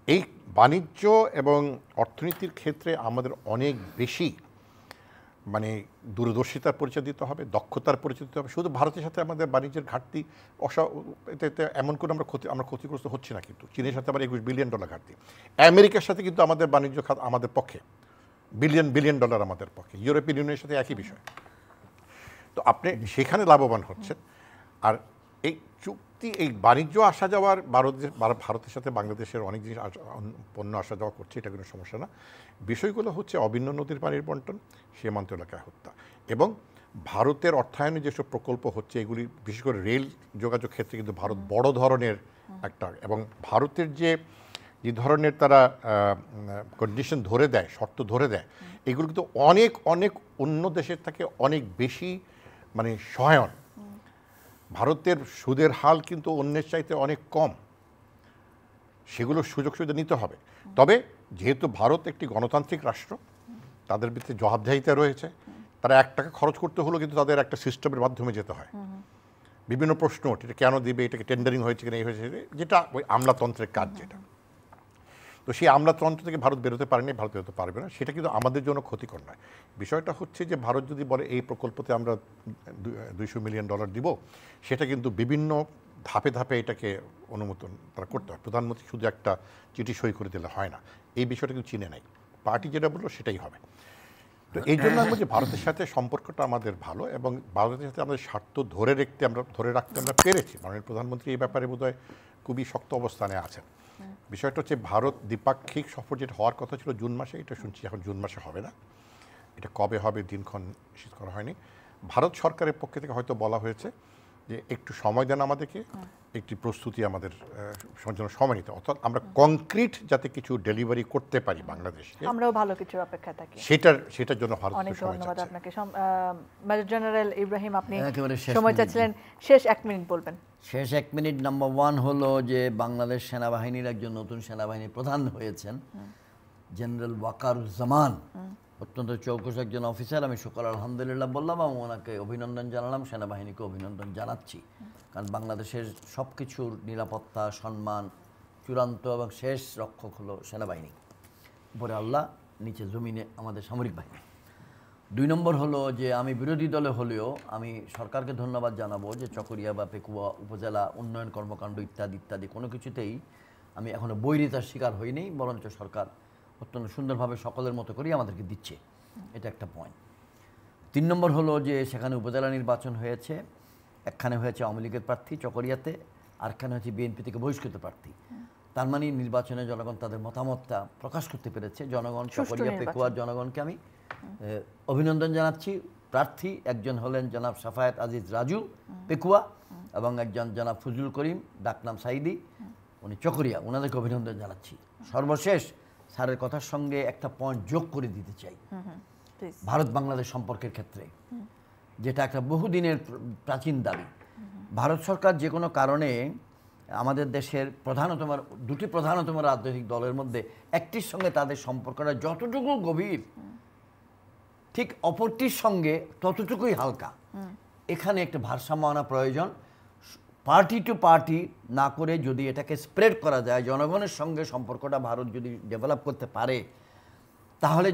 Speaker 2: এই বাণিজ্য এবং অর্থনীতির ক্ষেত্রে আমাদের অনেক বেশি মানে দূরদর্শিতার পরিচয় দিতে হবে, দক্ষতার পরিচয় দিতে হবে। শুধু ভারতের সাথে আমাদের বাণিজ্যের ঘাটতি এতে এমন করে আমরা ক্ষতিগ্রস্ত হচ্ছি না, কিন্তু চীনের সাথে আবার 21 বিলিয়ন ডলার ঘাটতি। আমেরিকার সাথে কিন্তু আমাদের বাণিজ্য খাত আমাদের পক্ষে বিলিয়ন ডলার আমাদের পক্ষে, ইউরোপিয়ান ইউনিয়নের সাথে একই বিষয়। তো আপনি সেখানে লাভবান হচ্ছেন। আর এই চুক্তি, এই বাণিজ্য আসা যাওয়ার ভারতের সাথে বাংলাদেশের অনেক জিনিস পণ্য আসা যাওয়া করছে, এটা কোনো সমস্যা না। বিষয়গুলো হচ্ছে অভিন্ন নদীর পানির বন্টন, সীমান্ত এলাকায় হত্যা এবং ভারতের অর্থায়নে যেসব প্রকল্প হচ্ছে এগুলি বিশেষ করে রেল যোগাযোগ ক্ষেত্রে কিন্তু ভারত বড় ধরনের একটা, এবং ভারতের যে ধরনের তারা কন্ডিশন ধরে দেয়, শর্ত ধরে দেয়, এগুলো কিন্তু অনেক অনেক অন্য দেশের থেকে অনেক বেশি মানে সহায়ন। ভারতের সুদের হাল কিন্তু অন্যের চাইতে অনেক কম, সেগুলোর সুযোগ সুবিধা নিতে হবে। তবে যেহেতু ভারত একটি গণতান্ত্রিক রাষ্ট্র, তাদের ভিতরে জবাবদিহিতা রয়েছে, তারা 1 টাকা খরচ করতে হলেও কিন্তু তাদের একটা সিস্টেমের মাধ্যমে যেতে হয়। বিভিন্ন প্রশ্ন, এটা কেন দিবে, এটাকে টেন্ডারিং হয়েছে কিনা, এই হয়েছে, যেটা ওই আমলাতন্ত্রের কাজ যেটা। তো সেই আমলাতন্ত্র থেকে ভারত বেরোতে পারেনি, ভারত বেরোতে পারবে না, সেটা কিন্তু আমাদের জন্য ক্ষতিকর নয়। বিষয়টা হচ্ছে যে ভারত যদি বলে এই প্রকল্পতে আমরা 200 মিলিয়ন ডলার দিব, সেটা কিন্তু বিভিন্ন ধাপে ধাপে এটাকে অনুমোদন তারা করতে হয়। প্রধানমন্ত্রী শুধু একটা চিঠি সই করে দিলে হয় না, এই বিষয়টা কিন্তু চিনে নাই, পার্টি যেটা বললো সেটাই হবে। তো এই জন্য আমি বলছি ভারতের সাথে সম্পর্কটা আমাদের ভালো এবং ভারতের সাথে আমাদের স্বার্থ ধরে রাখতে আমরা পেরেছি। মাননীয় প্রধানমন্ত্রী এই ব্যাপারে বোধহয় খুবই শক্ত অবস্থানে আছেন। বিষয়টা হচ্ছে ভারত দ্বিপাক্ষিক সফর যেটা হওয়ার কথা ছিল জুন মাসে, এটা শুনছি এখন জুন মাসে হবে না। এটা কবে হবে দিনক্ষণ নিশ্চিত করা হয়নি। ভারত সরকারের পক্ষ থেকে হয়তো বলা হয়েছে যে একটু সময় দেন আমাদেরকে, একটি প্রস্তুতি আমাদের জন্য সময় নিতে, অর্থাৎ আমরা কংক্রিট যাতে কিছু ডেলিভারি করতে পারি বাংলাদেশে,
Speaker 1: আমরাও ভালো কিছু অপেক্ষা থাকি।
Speaker 2: সেটার জন্য ভারত
Speaker 1: অনেক ধন্যবাদ আপনাকে। মেজর জেনারেল ইব্রাহিম, আপনি
Speaker 3: একেবারে
Speaker 1: সময় চাচ্ছিলেন, শেষ 1 মিনিট বলবেন।
Speaker 3: শেষ 1 মিনিট। নাম্বার 1 হলো যে বাংলাদেশ সেনাবাহিনীর একজন নতুন সেনাবাহিনী প্রধান হয়েছেন জেনারেল ওয়াকারুজ্জামান, অত্যন্ত চৌকস একজন অফিসার। আমি শুকর আলহামদুলিল্লাহ বললাম এবং ওনাকে অভিনন্দন জানালাম, সেনাবাহিনীকে অভিনন্দন জানাচ্ছি। কারণ বাংলাদেশের সব কিছুর নিরাপত্তা, সম্মান, চূড়ান্ত এবং শেষ রক্ষক হলো সেনাবাহিনী। উপরে আল্লাহ, নিচে জমিনে আমাদের সামরিক বাহিনী। 2 নম্বর হলো যে আমি বিরোধী দলে হলেও আমি সরকারকে ধন্যবাদ জানাবো যে চকরিয়া বা পেকুয়া উপজেলা উন্নয়ন কর্মকাণ্ড ইত্যাদি ইত্যাদি কোনো কিছুতেই আমি এখনও বৈরিতার শিকার হইনি, বরঞ্চ সরকার অত্যন্ত সুন্দরভাবে সকলের মতো করেই আমাদেরকে দিচ্ছে। এটা একটা পয়েন্ট। 3 নম্বর হলো যে সেখানে উপজেলা নির্বাচন হয়েছে, একখানে হয়েছে আওয়ামী লীগের প্রার্থী চকরিয়াতে, আরখানে হয়েছে বিএনপি থেকে বহিষ্কৃত প্রার্থী। তার মানে নির্বাচনে জনগণ তাদের মতামতটা প্রকাশ করতে পেরেছে। জনগণ চকরিয়া পেকুয়ার জনগণকে আমি অভিনন্দন জানাচ্ছি। প্রার্থী একজন হলেন জনাব সাফায়েত আজিজ রাজু পেকুয়া এবং একজন জনাব ফজলুল করিম ডাকনাম সাইদি, উনি চকরিয়া, ওনাদেরকে অভিনন্দন জানাচ্ছি। সর্বশেষ স্যারের কথার সঙ্গে একটা পয়েন্ট যোগ করে দিতে চাই ভারত বাংলাদেশ সম্পর্কের ক্ষেত্রে, যেটা একটা বহুদিনের প্রাচীন দাবি। ভারত সরকার যে কোনো কারণে আমাদের দেশের দুটি প্রধানতম রাজনৈতিক দলের মধ্যে একটির সঙ্গে তাদের সম্পর্কটা যতটুকু গভীর, ঠিক অপরটির সঙ্গে ততটুকুই হালকা। এখানে একটা ভারসাম্য আনা প্রয়োজন। পার্টি টু পার্টি না করে যদি এটাকে স্প্রেড করা যায়, জনগণের সঙ্গে সম্পর্কটা ভারত যদি ডেভেলপ করতে পারে, তাহলে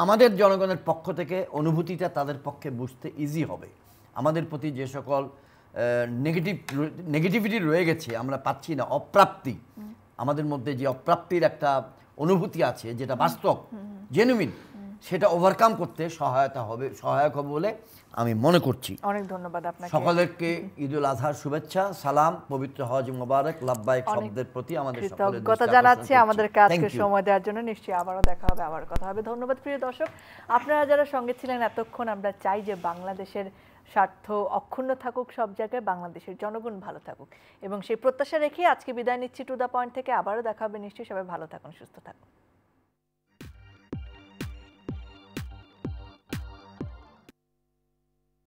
Speaker 3: আমাদের জনগণের পক্ষ থেকে অনুভূতিটা তাদের পক্ষে বুঝতে ইজি হবে। আমাদের প্রতি যে সকল নেগেটিভিটি রয়ে গেছে, আমরা পাচ্ছি না, অপ্রাপ্তি, আমাদের মধ্যে যে অপ্রাপ্তির একটা অনুভূতি আছে যেটা বাস্তব জেনুইন, সেটা ওভারকাম করতে সহায়ক হবে বলে আমি মনে করছি।
Speaker 1: অনেক ধন্যবাদ আপনাকে।
Speaker 3: সকলকে ঈদুল আজহার শুভেচ্ছা, সালাম, পবিত্র হজ মোবারক, লাব্বাইক শব্দের প্রতি আমাদের সকলের
Speaker 1: কৃতজ্ঞতা জানাচ্ছি আমাদেরকে আজকে সময় দেওয়ার জন্য। নিশ্চয়ই আবারও দেখা হবে, আবার কথা হবে। ধন্যবাদ প্রিয় দর্শক, আপনারা যারা সঙ্গে ছিলেন এতক্ষণ। আমরা চাই যে বাংলাদেশের স্বার্থ অক্ষুণ্ণ থাকুক, সব জায়গায় বাংলাদেশের জনগণ ভালো থাকুক, এবং সেই প্রত্যাশা রেখে আজকে বিদায় নিচ্ছি টু দ্য পয়েন্ট থেকে। আবারও দেখা হবে নিশ্চয়ই। সবাই ভালো থাকুন, সুস্থ থাকুন।